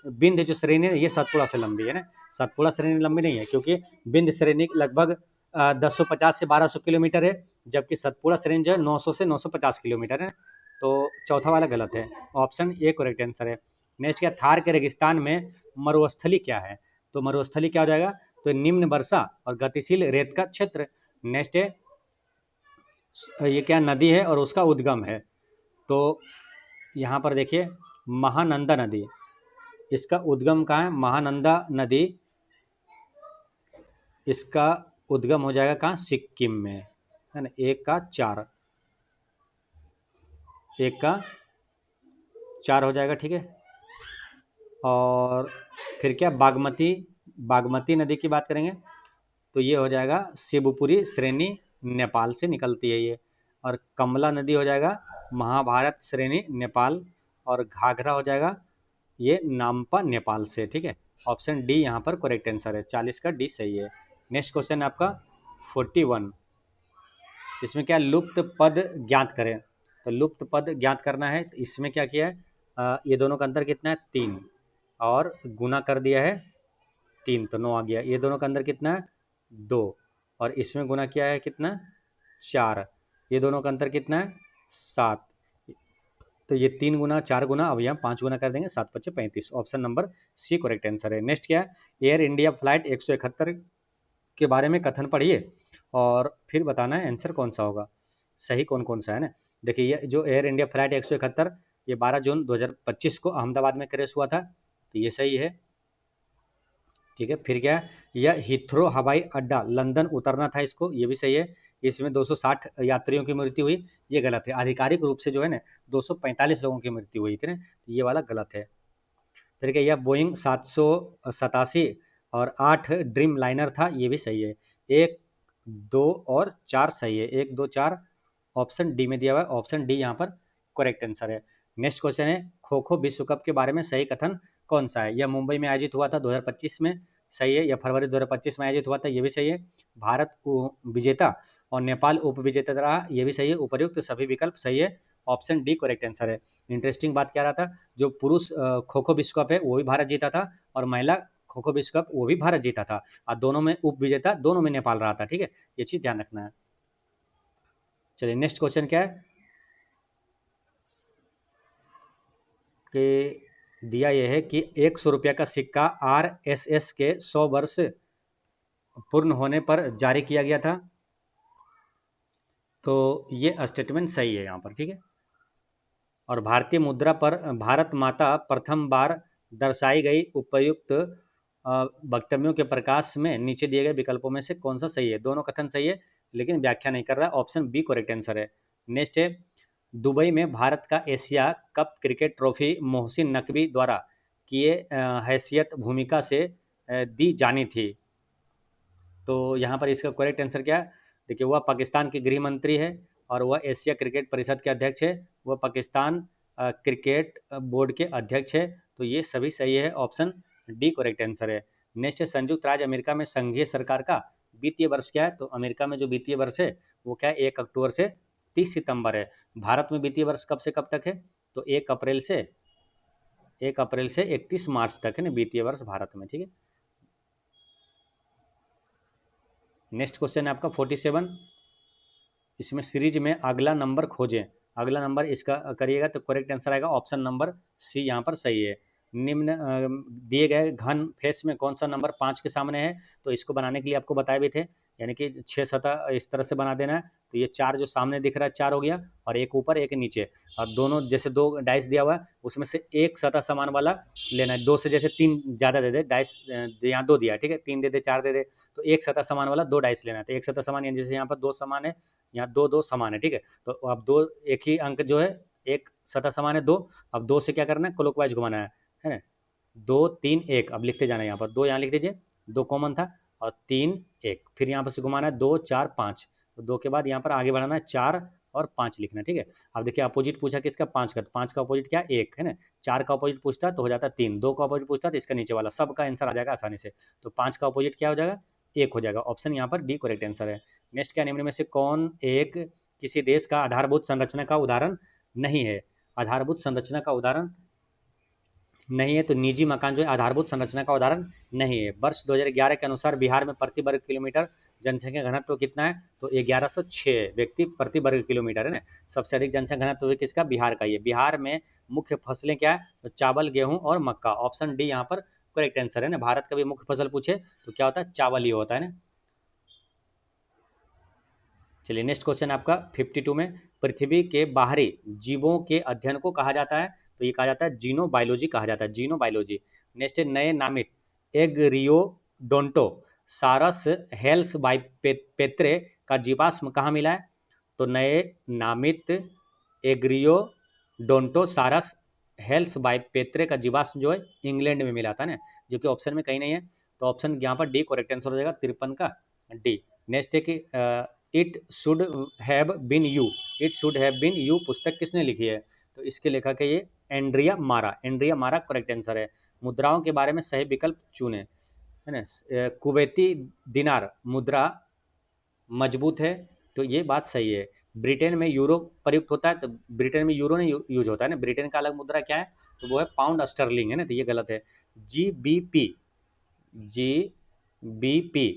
विंध्य जो श्रेणी है ये सतपुड़ा से लंबी है ना, सतपुड़ा श्रेणी लंबी नहीं है, क्योंकि विंध्य श्रेणी लगभग 1050 से 1200 किलोमीटर है, जबकि सतपुड़ा श्रेणी जो है 900 से 950 किलोमीटर है। तो चौथा वाला गलत है, ऑप्शन ए करेक्ट आंसर है। नेक्स्ट क्या, थार के रेगिस्तान में मरुस्थली क्या है? तो मरुस्थली क्या हो जाएगा? तो निम्न वर्षा और गतिशील रेत का क्षेत्र। नेक्स्ट है, ये क्या नदी है और उसका उद्गम है? तो यहाँ पर देखिए महानंदा नदी, इसका उद्गम कहाँ है? महानंदा नदी, इसका उद्गम हो जाएगा कहाँ? सिक्किम में, है ना। एक का चार हो जाएगा, ठीक है। और फिर क्या, बागमती नदी की बात करेंगे तो ये हो जाएगा शिवपुरी श्रेणी, नेपाल से निकलती है ये। और कमला नदी हो जाएगा महाभारत श्रेणी, नेपाल। और घाघरा हो जाएगा ये नामपा, नेपाल से, ठीक है। ऑप्शन डी यहाँ पर करेक्ट आंसर है, 40 का डी सही है। नेक्स्ट क्वेश्चन है आपका 41, इसमें क्या, लुप्त पद ज्ञात करें। तो लुप्त पद ज्ञात करना है, तो इसमें क्या किया है, ये दोनों का अंतर कितना है? 3, और गुना कर दिया है 3 तो 9 आ गया। ये दोनों का अंदर कितना है? 2, और इसमें गुना किया है कितना? 4। ये दोनों का अंतर कितना है? 7। तो ये 3 गुना 4 गुना, अब यहाँ 5 गुना कर देंगे, 7 × 5 = 35। Option number C correct answer है। नेक्स्ट क्या है, एयर इंडिया फ्लाइट 171 के बारे में कथन पढ़िए और फिर बताना है आंसर कौन सा होगा, सही कौन कौन सा है ना। देखिए ये जो एयर इंडिया फ्लाइट 171, ये 12 जून 2025 को अहमदाबाद में क्रैश हुआ था, तो ये सही है, ठीक है। फिर क्या है, यह हिथ्रो हवाई अड्डा लंदन उतरना था इसको, ये भी सही है। इसमें 260 यात्रियों की मृत्यु हुई, ये गलत है। आधिकारिक रूप से जो है ना 245 लोगों की मृत्यु हुई थी ना, ये वाला गलत है। फिर क्या, यह बोइंग 787 और 8 ड्रीम लाइनर था, ये भी सही है। 1, 2 और 4 सही है, 1, 2, 4 ऑप्शन डी में दिया हुआ है, ऑप्शन डी यहाँ पर करेक्ट आंसर है। नेक्स्ट क्वेश्चन है, खो खो विश्व कप के बारे में सही कथन कौन सा है? यह मुंबई में आयोजित हुआ था 2025 में, सही है। यह फरवरी 2025 में आयोजित हुआ था, ये भी सही है। भारत विजेता और नेपाल उपविजेता रहा, ये भी सही है। उपर्युक्त सभी विकल्प सही है, ऑप्शन डी करेक्ट आंसर है। इंटरेस्टिंग बात क्या रहा था, जो पुरुष खो खो विश्व कप है वो भी भारत जीता था, और महिला खो खो विश्व कप वो भी भारत जीता था, और दोनों में उपविजेता दोनों में नेपाल रहा था, ठीक है। ये चीज़ ध्यान रखना है। चलिए नेक्स्ट क्वेश्चन क्या है कि दिया यह है कि 100 रुपये का सिक्का RSS के 100 वर्ष पूर्ण होने पर जारी किया गया था, तो ये स्टेटमेंट सही है यहाँ पर, ठीक है। और भारतीय मुद्रा पर भारत माता प्रथम बार दर्शाई गई उपयुक्त वक्तव्यों के प्रकाश में नीचे दिए गए विकल्पों में से कौन सा सही है? दोनों कथन सही है, लेकिन व्याख्या नहीं कर रहा है, ऑप्शन बी करेक्ट आंसर है। नेक्स्ट है, दुबई में भारत का Asia cup cricket trophy Mohsin Naqvi द्वारा किए हैसियत भूमिका से दी जानी थी, तो यहाँ पर इसका करेक्ट आंसर क्या है? देखिए वह पाकिस्तान के गृह मंत्री है, और वह एशिया क्रिकेट परिषद के अध्यक्ष है, वह पाकिस्तान क्रिकेट बोर्ड के अध्यक्ष है, तो ये सभी सही है, ऑप्शन डी करेक्ट आंसर है। नेक्स्ट है, संयुक्त राज्य अमेरिका में संघीय सरकार का वित्तीय वर्ष क्या है? तो अमेरिका में जो वित्तीय वर्ष है वो क्या है? 1 अक्टूबर से 30 सितंबर है। भारत में वित्तीय वर्ष कब से कब तक है? तो 1 अप्रैल से 31 मार्च तक है ना वित्तीय वर्ष भारत में, ठीक है। नेक्स्ट क्वेश्चन है आपका 47, इसमें सीरीज में अगला नंबर खोजें। अगला नंबर इसका करिएगा तो करेक्ट आंसर आएगा, ऑप्शन नंबर सी यहाँ पर सही है। निम्न दिए गए घन फेस में कौन सा नंबर 5 के सामने है? तो इसको बनाने के लिए आपको बताए भी थे, यानी कि 6 सतह इस तरह से बना देना है। तो ये 4 जो सामने दिख रहा है 4 हो गया, और एक ऊपर एक नीचे, और दोनों जैसे 2 डाइस दिया हुआ है उसमें से एक सतह समान वाला लेना है। 2 से जैसे 3 ज़्यादा दे दे डाइस, यहाँ 2 दिया, ठीक है, 3 दे दे 4 दे दे, तो एक सतह समान वाला 2 डाइस लेना है। तो एक सतह समान, यानी जैसे यहाँ पर 2 समान है, यहाँ 2 2 समान है, ठीक है। तो अब 2 एक ही अंक जो है, एक सतह समान है 2, अब 2 से क्या करना है? क्लॉकवाइज घुमाना है ना। 2 3 1, अब लिखते जाना है, यहाँ पर 2 यहाँ लिख दीजिए, 2 कॉमन था, और 3 1, फिर यहाँ पर से घुमाना है 2 4 5, तो 2 के बाद यहाँ पर आगे बढ़ाना है 4 और 5 लिखना, ठीक है। अब देखिए अपोजिट पूछा किसका, 5 का, तो 5 का अपोजिट क्या, 1 है ना। 4 का अपोजिट पूछता तो हो जाता 3, 2 का अपोजिट पूछता तो इसका नीचे वाला, सबका आंसर आ जाएगा आसानी से। तो 5 का अपोजिट क्या हो जाएगा, 1 हो जाएगा। ऑप्शन यहाँ पर डी करेक्ट आंसर है। नेक्स्ट क्या, निम्न में से कौन एक किसी देश का आधारभूत संरचना का उदाहरण नहीं है। आधारभूत संरचना का उदाहरण नहीं है, तो निजी मकान जो है आधारभूत संरचना का उदाहरण नहीं है। वर्ष 2011 के अनुसार बिहार में प्रति वर्ग किलोमीटर जनसंख्या घनत्व कितना है, तो 1106 व्यक्ति प्रति वर्ग किलोमीटर है ना। सबसे अधिक जनसंख्या घनत्व किसका, बिहार का ही है। बिहार में मुख्य फसलें क्या है, तो चावल, गेहूं और मक्का। ऑप्शन डी यहाँ पर करेक्ट आंसर है ना। भारत का भी मुख्य फसल पूछे तो क्या होता है, चावल ही होता है ना। चलिए नेक्स्ट क्वेश्चन आपका 52 में, पृथ्वी के बाहरी जीवों के अध्ययन को कहा जाता है, तो ये कहा जाता है जीनोबायोलॉजी कहा जाता है, जीनोबायोलॉजी। नेक्स्ट है, नए नामित एग्रियोडोंटो सारस हेल्स पेत्रे का जीवाश्म कहाँ मिला है, तो नए नामित एग्रियोडोंटो सारस हेल्स पेत्रे का जीवाश्म जो है इंग्लैंड में मिला था ना, जो कि ऑप्शन में कहीं नहीं है। तो ऑप्शन यहाँ पर डी करेक्ट आंसर हो जाएगा, 53 का डी। नेक्स्ट है कि it should have been you, it should have been you पुस्तक किसने लिखी है, तो इसके लेखक है ये एंड्रिया मारा, एंड्रिया मारा करेक्ट आंसर है। मुद्राओं के बारे में सही विकल्प चुने, है ना। कुवैती दिनार मुद्रा मजबूत है, तो ये बात सही है। ब्रिटेन में यूरो प्रयुक्त होता है, तो ब्रिटेन में यूरो नहीं यूज होता है ना। ब्रिटेन का अलग मुद्रा क्या है, तो वो है पाउंड स्टर्लिंग है ना, तो ये गलत है। GBP, GBP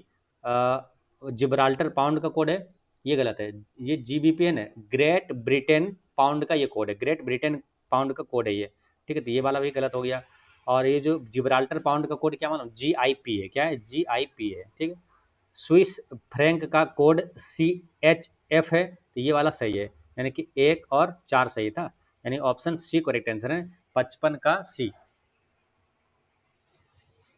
जिब्राल्टर पाउंड का कोड है, ये गलत है। ये GBP है ना, ग्रेट ब्रिटेन पाउंड का ये कोड है, ग्रेट ब्रिटेन पाउंड का कोड है ये, ठीक है। तो ये वाला भी गलत हो गया। और ये जो जिब्राल्टर पाउंड का कोड क्या मालूम, GIP है, क्या है, GIP है, ठीक है। स्विस फ्रैंक का कोड CHF है, तो ये वाला सही है, यानी कि 1 और 4 सही था, यानी ऑप्शन सी करेक्ट आंसर है। 55 का सी,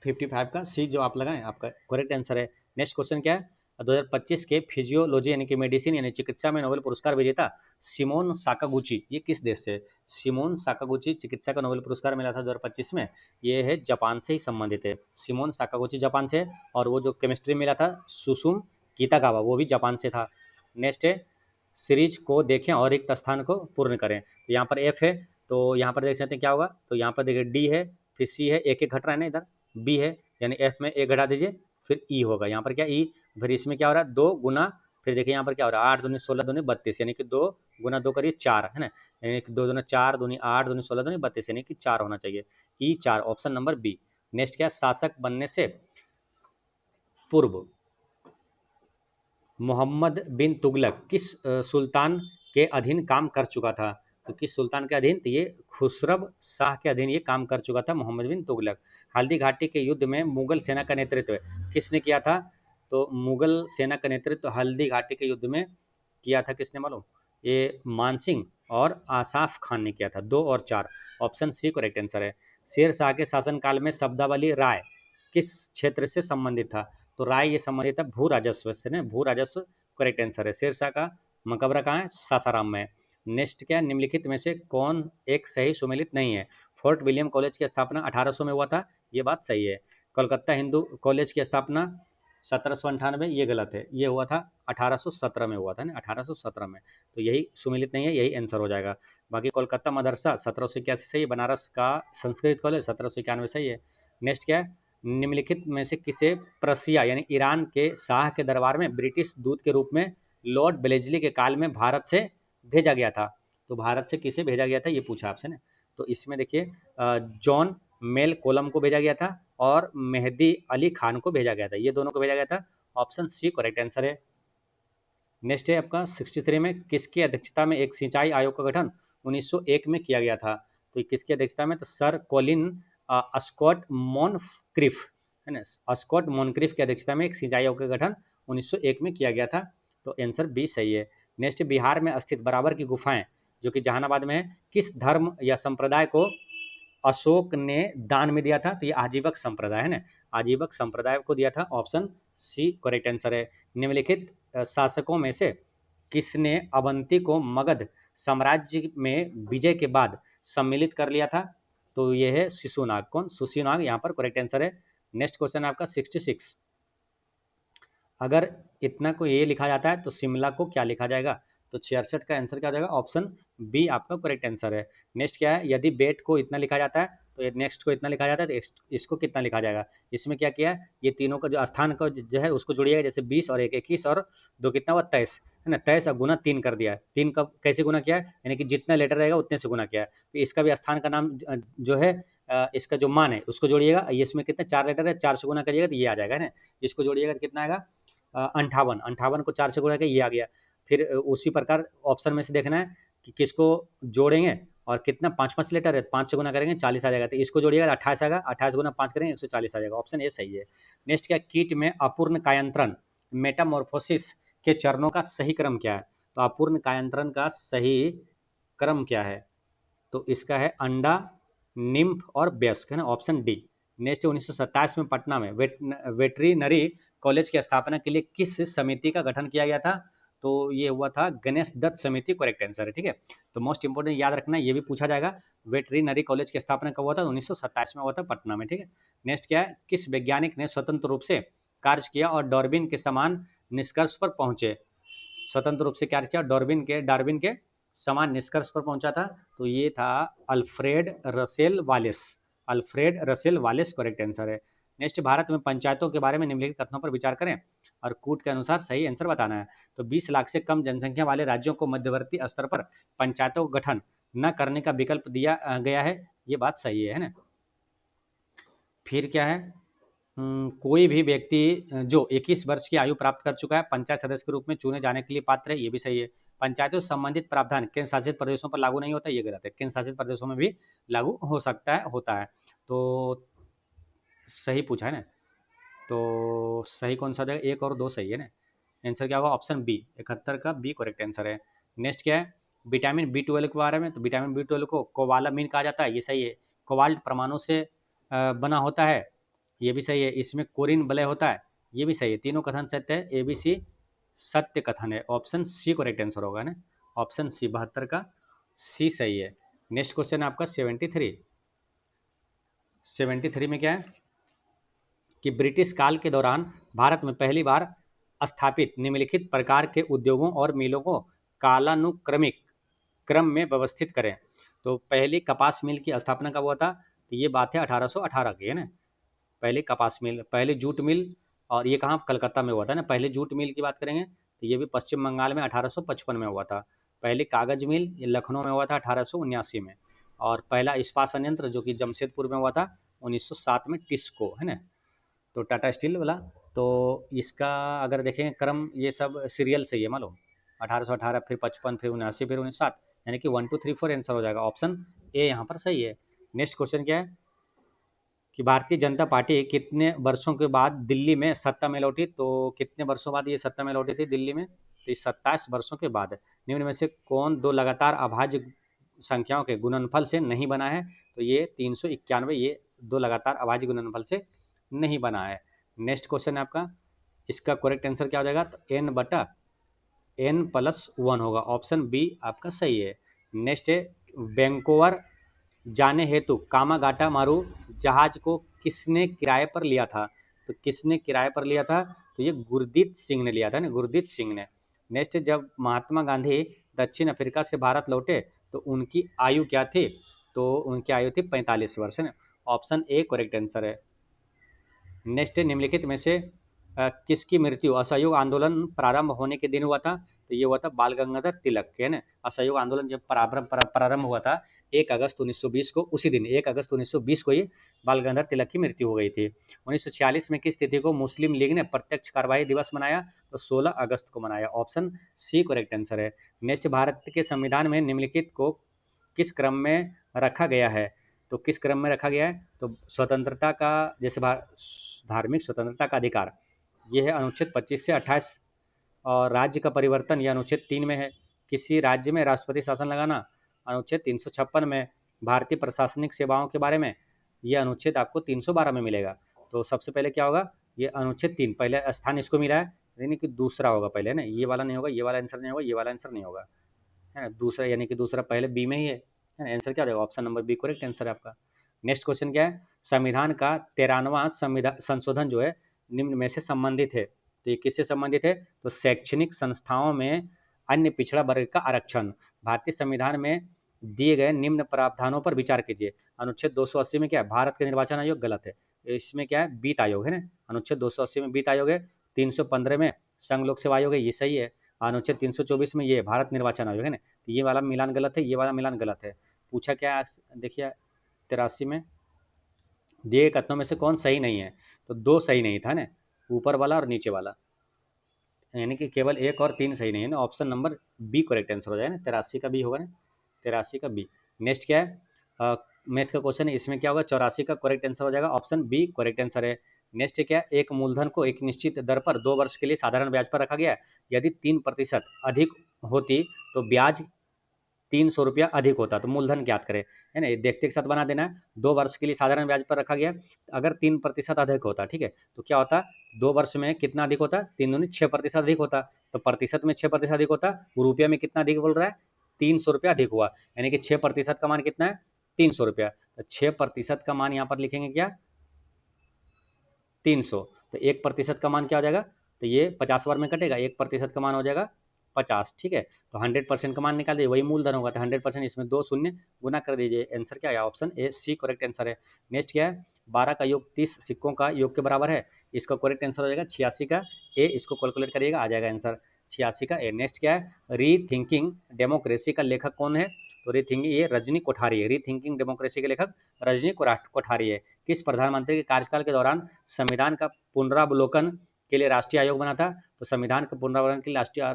55 का सी जो आप लगाएं आपका करेक्ट आंसर है। नेक्स्ट क्वेश्चन क्या है, 2025 के फिजियोलॉजी यानी कि मेडिसिन यानी चिकित्सा में नोबेल पुरस्कार विजेता सिमोन साकागुची, ये किस देश से, सिमोन साकागुची चिकित्सा का नोबेल पुरस्कार मिला था 2025 में, ये है जापान से ही संबंधित है। सिमोन साकागुची जापान से, और वो जो केमिस्ट्री मिला था सुसुम कितागावा, वो भी जापान से था। नेक्स्ट है, सीरीज को देखें और एक स्थान को पूर्ण करें, तो यहाँ पर F है, तो यहाँ पर देख सकते हैं क्या होगा, तो यहाँ पर देखिए D है, फिर C है, एक एक घट रहा है ना, इधर B है, यानी F में एक घटा दीजिए, फिर E होगा, यहाँ पर क्या E, फिर इसमें क्या हो रहा है 2 गुना, फिर देखिए यहाँ पर क्या हो रहा है 8 दूनी 16 दूनी 32, यानी कि 2 गुना 2 करिए 4 है ना, यानी कि 2 दूना 4 दूनी 8 दूनी 16 दूनी 32, यानी कि 4 होना चाहिए, E 4, option number B. Next क्या, शासक बनने से पूर्व मोहम्मद बिन तुगलक किस सुल्तान के अधीन काम कर चुका था, तो किस सुल्तान के अधीन, तो ये खुसरव शाह के अधीन ये काम कर चुका था मोहम्मद बिन तुगलक। हल्दी घाटी के युद्ध में मुगल सेना का नेतृत्व किसने किया था, तो मुगल सेना का नेतृत्व हल्दी घाटी के युद्ध में किया था किसने मालूम, ये मानसिंह और आसाफ खान ने किया था। 2 और 4, ऑप्शन सी करेक्ट आंसर है। शेर शाह के शासनकाल में शब्दावली राय किस क्षेत्र से संबंधित था, तो राय ये संबंधित है भू राजस्व से ना, भू राजस्व करेक्ट आंसर है। शेरशाह का मकबरा कहाँ है, सासाराम में। नेक्स्ट क्या, निम्नलिखित में से कौन एक सही सुमेलित नहीं है, फोर्ट विलियम कॉलेज की स्थापना 1800 में हुआ था, ये बात सही है। कोलकाता हिंदू कॉलेज की स्थापना 1798, ये गलत है, ये हुआ था 1817 में हुआ था ना, 1817 में, तो यही सुमेलित नहीं है, यही आंसर हो जाएगा। बाकी कोलकाता मदरसा 1781 सही है, बनारस का संस्कृत कॉलेज 1791 सही है। नेक्स्ट क्या है, निम्नलिखित में से किसे प्रसिया यानी ईरान के शाह के दरबार में ब्रिटिश दूत के रूप में लॉर्ड ब्लेजली के काल में भारत से भेजा गया था, तो भारत से किसे भेजा गया था ये पूछा आपसे ना। तो इसमें देखिए जॉन मेल कोलम को भेजा गया था और मेहदी अली खान को भेजा गया था, ये दोनों को भेजा गया था, ऑप्शन सी करेक्ट आंसर है। नेक्स्ट है आपका 63 में, किसकी अध्यक्षता में एक सिंचाई आयोग का गठन 1901 में किया गया था, तो किसकी अध्यक्षता में, तो सर कॉलिन स्कॉट मॉनक्रिफ है ना, स्कॉट मॉनक्रिफ की अध्यक्षता में एक सिंचाई आयोग का गठन 1901 में किया गया था, तो आंसर बी सही है। नेक्स्ट, बिहार में स्थित बराबर की गुफाएं जो कि जहानाबाद में है, किस धर्म या संप्रदाय को अशोक ने दान में दिया था, तो ये आजीवक संप्रदाय है ना, आजीवक संप्रदाय को दिया था, ऑप्शन सी करेक्ट आंसर है। निम्नलिखित शासकों में से किसने अवंती को मगध साम्राज्य में विजय के बाद सम्मिलित कर लिया था, तो ये है शिशुनाग, कौन, सुशीनाग यहाँ पर करेक्ट आंसर है। नेक्स्ट क्वेश्चन आपका 66, अगर इतना को ये लिखा जाता है तो शिमला को क्या लिखा जाएगा, तो 66 का आंसर क्या हो जाएगा, ऑप्शन बी आपका करेक्ट आंसर है। नेक्स्ट क्या है, यदि बेट को इतना लिखा जाता है तो नेक्स्ट को इतना लिखा जाता है तो इसको कितना लिखा जाएगा। इसमें क्या किया है, ये तीनों का जो स्थान का जो है उसको जोड़िएगा, जैसे 20 और 1 21 और 2 कितना हुआ 23 है ना, 23 और गुना 3 कर दिया है। 3 का कैसे गुना किया है, यानी कि जितना लेटर रहेगा उतने से गुना किया है। तो इसका भी स्थान का नाम जो है इसका जो मान है उसको जोड़िएगा, ये इसमें कितने 4 लेटर है, 4 से गुना करिएगा तो ये आ जाएगा ना। इसको जोड़िएगा तो कितना आएगा 58, 58 को 4 से गुणा के ये आ गया। फिर उसी प्रकार ऑप्शन में से देखना है कि किसको जोड़ेंगे और कितना 5 लेटर है, 5 से गुना करेंगे 40 आ जाएगा। तो इसको जोड़िएगा 28 आएगा, 28 गुना 5 करेंगे 140 आ जाएगा। ऑप्शन ए सही है। नेक्स्ट क्या, कीट में अपूर्ण कायांतरण मेटामॉर्फोसिस के चरणों का सही क्रम क्या है। तो अपूर्ण कायांतरण का सही क्रम क्या है, तो इसका है अंडा, निम्फ और वयस्क है ना, ऑप्शन डी। नेक्स्ट 1927 में पटना में वेटरिनरी कॉलेज की स्थापना के लिए किस समिति का गठन किया गया था। तो ये हुआ था गणेश दत्त समिति, करेक्ट आंसर है। ठीक है, तो मोस्ट इंपोर्टेंट याद रखना, ये भी पूछा जाएगा। वेटरिनरी कॉलेज की स्थापना कब हुआ था, 1927 में हुआ था पटना में। ठीक है, नेक्स्ट क्या है, किस वैज्ञानिक ने स्वतंत्र रूप से कार्य किया और डार्विन के समान निष्कर्ष पर पहुंचे। स्वतंत्र रूप से कार्य किया, डार्विन के समान निष्कर्ष पर पहुंचा था, तो ये था Alfred Russel wireless. Alfred Russel wireless correct answer है। नेक्स्ट, भारत में पंचायतों के बारे में निम्नलिखित कथनों पर विचार करें और कूट के अनुसार सही आंसर बताना है। तो 20 लाख से कम जनसंख्या वाले राज्यों को मध्यवर्ती स्तर पर पंचायतों का गठन न करने का विकल्प दिया गया है, ये बात सही है ना। फिर क्या है, कोई भी व्यक्ति जो 21 वर्ष की आयु प्राप्त कर चुका है पंचायत सदस्य के रूप में चुने जाने के लिए पात्र है, ये भी सही है। पंचायतों से संबंधित प्रावधान केंद्र शासित प्रदेशों पर लागू नहीं होता, ये गलत है। केंद्र शासित प्रदेशों में भी लागू हो सकता है, होता है। तो सही पूछा है ना, तो सही कौन सा हो जाएगा, 1 और 2 सही है ना। आंसर क्या होगा, ऑप्शन बी 71 का बी करेक्ट आंसर है। नेक्स्ट क्या है, विटामिन B12 के बारे में। तो विटामिन B12 को कोबालामिन कहा जाता है, ये सही है। कोबाल्ट परमाणु से बना होता है, ये भी सही है। इसमें कोरिन वलय होता है, ये भी सही है। तीनों कथन सत्य है, ABC सत्य कथन है। ऑप्शन सी करेक्ट आंसर होगा ना, ऑप्शन सी 72 का सी सही है। नेक्स्ट क्वेश्चन है आपका 73 में क्या है कि ब्रिटिश काल के दौरान भारत में पहली बार स्थापित निम्नलिखित प्रकार के उद्योगों और मिलों को कालानुक्रमिक क्रम में व्यवस्थित करें। तो पहली कपास मिल की स्थापना कब हुआ था, तो ये बात है 1818 की है ना। पहले कपास मिल, पहले जूट मिल, और ये कहाँ, कलकत्ता में हुआ था ना। पहले जूट मिल की बात करेंगे तो ये भी पश्चिम बंगाल में 1855 में हुआ था। पहले कागज मिल ये लखनऊ में हुआ था 1879 में। और पहला इस्पात संयंत्र जो कि जमशेदपुर में हुआ था 1907 में, टिस्को है ना, तो टाटा स्टील वाला। तो इसका अगर देखें क्रम, ये सब सीरियल से ही है मालूम, 1818 फिर 55 फिर 79 फिर 1907, यानी कि 1 2 3 4 आंसर हो जाएगा। ऑप्शन ए यहाँ पर सही है। नेक्स्ट क्वेश्चन क्या है कि भारतीय जनता पार्टी कितने वर्षों के बाद दिल्ली में सत्ता में लौटी। तो कितने वर्षों बाद ये सत्ता में लौटी थी दिल्ली में, तो 27 वर्षों के बाद। निम्न में से कौन दो लगातार अभाज्य संख्याओं के गुणनफल से नहीं बना है। तो ये 391, ये दो लगातार अभाज्य गुणनफल से नहीं बना है। नेक्स्ट क्वेश्चन है आपका, इसका करेक्ट आंसर क्या हो जाएगा, तो n+1 होगा। ऑप्शन बी आपका सही है। नेक्स्ट है, वैंकूवर जाने हेतु कामागाटामारू जहाज को किसने किराए पर लिया था। तो किसने किराए पर लिया था, तो ये गुरदीप सिंह ने लिया था ना, गुरदीप सिंह ने। नेक्स्ट, जब महात्मा गांधी दक्षिण अफ्रीका से भारत लौटे तो उनकी आयु क्या थी, तो उनकी आयु थी 45 वर्ष है ना, ऑप्शन ए करेक्ट आंसर है। नेक्स्ट, निम्नलिखित में से किसकी मृत्यु असहयोग आंदोलन प्रारंभ होने के दिन हुआ था। तो ये हुआ था बाल गंगाधर तिलक के, है ना। असहयोग आंदोलन जब प्रारंभ हुआ था 1 अगस्त 1920 को, उसी दिन 1 अगस्त 1920 को ही बाल गंगाधर तिलक की मृत्यु हो गई थी। 1946 में किस तिथि को मुस्लिम लीग ने प्रत्यक्ष कार्रवाई दिवस मनाया, तो 16 अगस्त को मनाया। ऑप्शन सी करेक्ट आंसर है। नेक्स्ट, भारत के संविधान में निम्नलिखित को किस क्रम में रखा गया है। तो किस क्रम में रखा गया है, तो स्वतंत्रता का, जैसे धार्मिक स्वतंत्रता का अधिकार, ये है अनुच्छेद 25 से 28, और राज्य का परिवर्तन यह अनुच्छेद 3 में है। किसी राज्य में राष्ट्रपति शासन लगाना अनुच्छेद 356 में। भारतीय प्रशासनिक सेवाओं के बारे में यह अनुच्छेद आपको 312 में मिलेगा। तो सबसे पहले क्या होगा, ये अनुच्छेद 3 पहले स्थान इसको मिला है, यानी कि दूसरा होगा पहले ना, ये वाला नहीं होगा, ये वाला आंसर नहीं होगा, ये वाला आंसर नहीं होगा, है ना। दूसरा यानी कि दूसरा पहले बी में ही है ना। आंसर क्या रहेगा, option number B correct answer है आपका। नेक्स्ट क्वेश्चन क्या है, संविधान का 13वां संशोधन जो है निम्न में से संबंधित है। तो ये किससे संबंधित है, तो शैक्षणिक संस्थाओं में अन्य पिछड़ा वर्ग का आरक्षण। भारतीय संविधान में दिए गए निम्न प्रावधानों पर विचार कीजिए। अनुच्छेद 280 में क्या है, भारत का निर्वाचन आयोग, गलत है। इसमें क्या है, वित्त आयोग है ना, अनुच्छेद 280 में वित्त आयोग है। 315 में संघ लोक सेवा आयोग है, ये सही है। अनुच्छेद 324 में ये भारत निर्वाचन आयोग है ना, तो ये वाला मिलान गलत है, ये वाला मिलान गलत है। पूछा क्या, देखिए 83 में दिए कथनों में से कौन सही नहीं है, तो दो सही नहीं था ना, ऊपर वाला और नीचे वाला, यानी कि केवल 1 और 3 सही नहीं है ना। Option number B correct answer हो जाएगा ना, 83 का बी होगा ना, 83 का बी। नेक्स्ट क्या है, मैथ का क्वेश्चन है, इसमें क्या होगा, 84 का करेक्ट आंसर हो जाएगा, ऑप्शन बी करेक्ट आंसर है। नेक्स्ट क्या है, एक मूलधन को एक निश्चित दर पर 2 वर्ष के लिए साधारण ब्याज पर रखा गया है। यदि 3% अधिक होती तो ब्याज 300 रुपया अधिक होता, तो मूलधन ज्ञात करें, है ना, ये देखते के साथ बना देना है। 2 वर्ष के लिए साधारण ब्याज पर रखा गया, अगर 3% अधिक होता, ठीक है, तो क्या होता, 2 वर्ष में कितना अधिक होता, 3 दूनी 6% अधिक होता, तो प्रतिशत में 6% अधिक होता, वो रुपया में कितना अधिक बोल रहा है, 300 रुपया अधिक हुआ, यानी कि 6% का मान कितना है, 300 रुपया। तो 6% का मान यहाँ पर लिखेंगे क्या, 300, तो 1% का मान क्या हो जाएगा, तो ये 50 बार में कटेगा, 1% का मान हो जाएगा 50, ठीक है। तो 100% का मान निकाल दीजिए, वही मूलधन होगा, तो 100% इसमें 2 शून्य गुना कर दीजिए, आंसर क्या है, option A C correct answer है। नेक्स्ट क्या है, 12 का योग 30 सिक्कों का योग के बराबर है, इसका करेक्ट आंसर हो जाएगा 86 का ए, इसको कैलकुलेट करिएगा, आ जाएगा आंसर 86 का ए। नेक्स्ट क्या है, री थिंकिंग डेमोक्रेसी का लेखक कौन है, तो री थिंकिंग, ये रजनी कोठारी है, री थिंकिंग डेमोक्रेसी के लेखक रजनी कोठारी है। किस प्रधानमंत्री के कार्यकाल के दौरान संविधान का पुनरावलोकन के लिए राष्ट्रीय आयोग बना था, तो संविधान का पुनरावलोकन के लिए राष्ट्रीय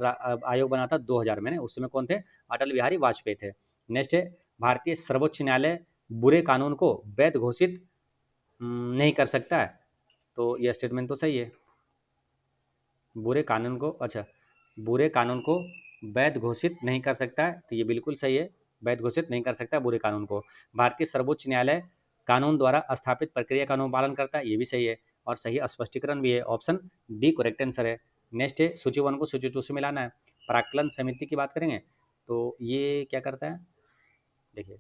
आयोग बना था 2000 में, उस समय कौन थे, अटल बिहारी वाजपेयी थे। नेक्स्ट है, भारतीय सर्वोच्च न्यायालय बुरे कानून को वैध घोषित नहीं कर सकता है, तो यह स्टेटमेंट तो सही है। बुरे कानून को, अच्छा, बुरे कानून को वैध घोषित नहीं कर सकता है, तो ये बिल्कुल सही है, वैध घोषित नहीं कर सकता बुरे कानून को। भारतीय सर्वोच्च न्यायालय कानून द्वारा स्थापित प्रक्रिया का अनुपालन करता है, ये भी सही है, और सही स्पष्टीकरण भी है, ऑप्शन डी करेक्ट आंसर है। नेक्स्ट है, सूची 1 को सूची 2 से मिलाना है। प्राक्कलन समिति की बात करेंगे, तो ये क्या करता है, देखिए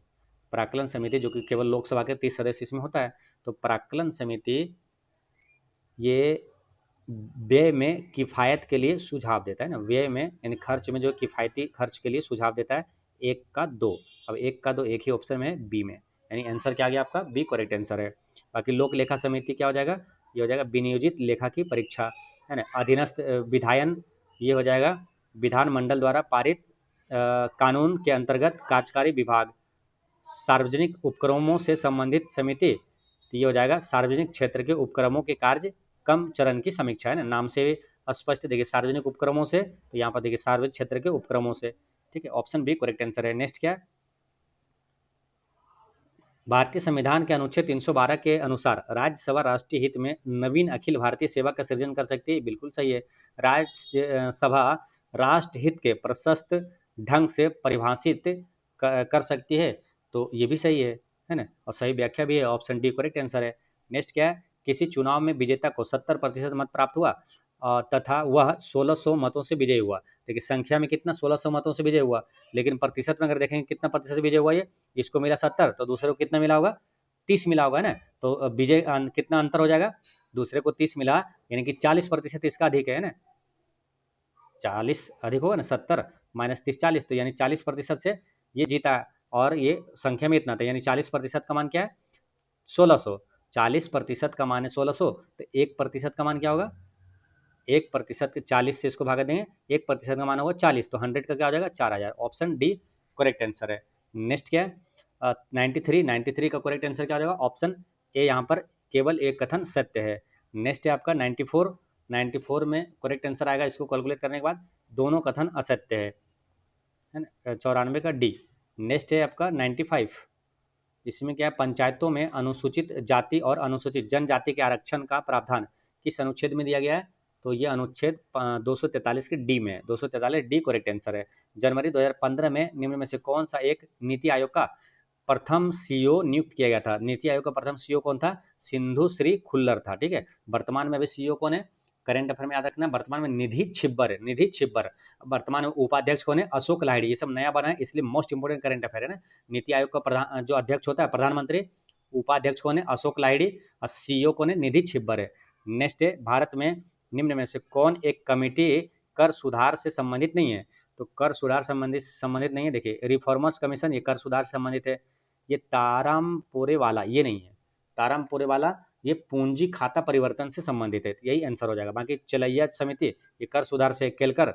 प्राक्कलन समिति जो कि केवल लोकसभा के 30 सदस्य इसमें होता है, तो प्राक्कलन समिति ये व्यय में किफ़ायत के लिए सुझाव देता है ना, व्यय में यानी खर्च में जो किफ़ायती खर्च के लिए सुझाव देता है। 1 का 2, अब 1 का 2 एक ही ऑप्शन में है, बी में, यानी आंसर क्या आ गया आपका, बी करेक्ट आंसर है। बाकी लोक लेखा समिति क्या हो जाएगा, ये हो जाएगा विनियोजित लेखा की परीक्षा, है ना। अधीनस्थ विधायन, ये हो जाएगा विधानमंडल द्वारा पारित कानून के अंतर्गत कार्यकारी विभाग। सार्वजनिक उपक्रमों से संबंधित समिति, तो ये हो जाएगा सार्वजनिक क्षेत्र के उपक्रमों के कार्य कम चरण की समीक्षा, है ना, नाम से स्पष्ट, देखिए सार्वजनिक उपक्रमों से, तो यहाँ पर देखिए सार्वजनिक क्षेत्र के उपक्रमों से, ठीक है, ऑप्शन बी करेक्ट आंसर है। नेक्स्ट क्या है, भारतीय संविधान के अनुच्छेद 312 के अनुसार राज्यसभा राष्ट्रीय हित में नवीन अखिल भारतीय सेवा का सृजन कर सकती है, बिल्कुल सही है। राज्यसभा राष्ट्र हित के प्रशस्त ढंग से परिभाषित कर सकती है, तो ये भी सही है ना, और सही व्याख्या भी है, ऑप्शन डी करेक्ट आंसर है। नेक्स्ट क्या है, किसी चुनाव में विजेता को 70% मत प्राप्त हुआ तथा वह 1600 मतों से विजयी हुआ, देखिए संख्या में कितना, 1600 मतों से विजय हुआ, लेकिन प्रतिशत में अगर देखेंगे कितना प्रतिशत विजय हुआ, ये इसको मिला 70, तो दूसरे को कितना मिला होगा, 30 मिला होगा ना, तो विजय कितना अंतर हो जाएगा, दूसरे को 30 मिला, यानी कि 40% इसका अधिक है ना, 40 अधिक होगा ना, 70 माइनस 30 40, तो यानी 40% से ये जीता, और ये संख्या में इतना था, यानी 40% का मान क्या है, 1600, 40% का मान है 1600, तो 1% का मान क्या होगा, 1% के 40 से इसको भागा देंगे, 1% का मान होगा 40, तो 100 का क्या हो जाएगा, 4000, ऑप्शन डी करेक्ट आंसर है। नेक्स्ट क्या है, 93 का करेक्ट आंसर क्या हो जाएगा, ऑप्शन ए, यहाँ पर केवल एक कथन सत्य है। नेक्स्ट है आपका 94 में करेक्ट आंसर आएगा, इसको कैलकुलेट करने के बाद दोनों कथन असत्य है ना, 94 का डी। नेक्स्ट है आपका 95, इसमें क्या है, पंचायतों में अनुसूचित जाति और अनुसूचित जनजाति के आरक्षण का प्रावधान किस अनुच्छेद में दिया गया है, तो ये अनुच्छेद 243 के डी में है, 243 डी करेक्ट आंसर है। जनवरी 2015 में निम्न में से कौन सा एक नीति आयोग का प्रथम सीईओ नियुक्त किया गया था, नीति आयोग का प्रथम सीईओ कौन था, सिंधु श्री खुल्लर था, ठीक है। वर्तमान में अभी सीईओ कौन है, करंट अफेयर में याद रखना, वर्तमान में निधि छिब्बर है, निधि छिब्बर। वर्तमान में उपाध्यक्ष कौन है, अशोक लाहिड़ी, ये सब नया बना है, इसलिए मोस्ट इंपोर्टेंट करंट अफेयर है ना। नीति आयोग का प्रधान जो अध्यक्ष होता है प्रधानमंत्री, उपाध्यक्ष कौन है, अशोक लाहिड़ी, और सीईओ कौन है, निधि छिब्बर है। नेक्स्ट है, भारत में निम्न में से कौन एक कमिटी कर सुधार से संबंधित नहीं है, तो कर सुधार संबंधित नहीं है। देखिए रिफॉर्मर्स कमीशन ये कर सुधार से संबंधित है। ये तारामपोरे वाला ये नहीं है, तारामपोरे वाला ये पूंजी खाता परिवर्तन से संबंधित है, यही आंसर हो जाएगा। बाकी चलैया समिति ये कर सुधार से, केलकर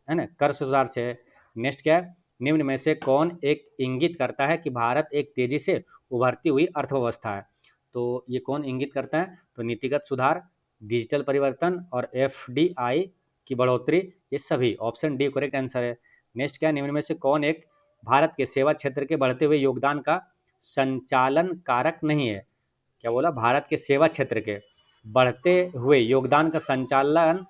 है ना, कर सुधार से है। नेक्स्ट क्या है, निम्न में से कौन एक इंगित करता है कि भारत एक तेजी से उभरती हुई अर्थव्यवस्था है। तो ये कौन इंगित करता है, तो नीतिगत सुधार, डिजिटल परिवर्तन और एफडीआई की बढ़ोतरी, ये सभी ऑप्शन डी करेक्ट आंसर है। नेक्स्ट क्या है, निम्न में से कौन एक भारत के सेवा क्षेत्र के बढ़ते हुए योगदान का संचालन कारक नहीं है। क्या बोला, भारत के सेवा क्षेत्र के बढ़ते हुए योगदान का संचालन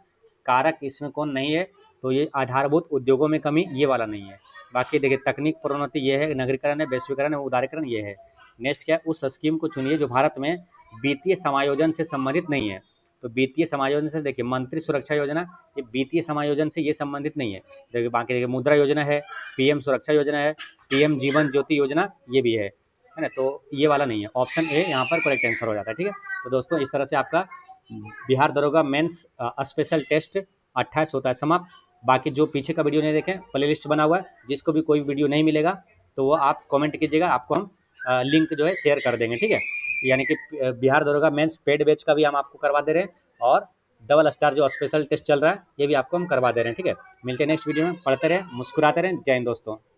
कारक इसमें कौन नहीं है, तो ये आधारभूत उद्योगों में कमी ये वाला नहीं है। बाकी देखिए तकनीक प्रोन्नति ये है, नगरीकरण है, वैश्वीकरण है, उदारीकरण ये है। नेक्स्ट क्या है, उस स्कीम को चुनिए जो भारत में वित्तीय समायोजन से संबंधित नहीं है। तो वित्तीय समायोजन से देखिए मंत्री सुरक्षा योजना ये वित्तीय समायोजन से ये संबंधित नहीं है। देखिए बाकी देखिए मुद्रा योजना है, पीएम सुरक्षा योजना है, पीएम जीवन ज्योति योजना ये भी है ना, तो ये वाला नहीं है। ऑप्शन ए यहाँ पर करेक्ट आंसर हो जाता है। ठीक है, तो दोस्तों इस तरह से आपका बिहार दरोगा मेंस स्पेशल टेस्ट 28 होता है समाप्त। बाकी जो पीछे का वीडियो नहीं देखें, प्ले लिस्ट बना हुआ है, जिसको भी कोई वीडियो नहीं मिलेगा तो वो आप कमेंट कीजिएगा, आपको हम लिंक जो है शेयर कर देंगे। ठीक है, यानी कि बिहार दरोगा मेंस पेड बैच का भी हम आपको करवा दे रहे हैं, और डबल स्टार जो स्पेशल टेस्ट चल रहा है ये भी आपको हम करवा दे रहे हैं। ठीक है, मिलते हैं नेक्स्ट वीडियो में, पढ़ते रहें, मुस्कुराते रहें। जय हिंद दोस्तों।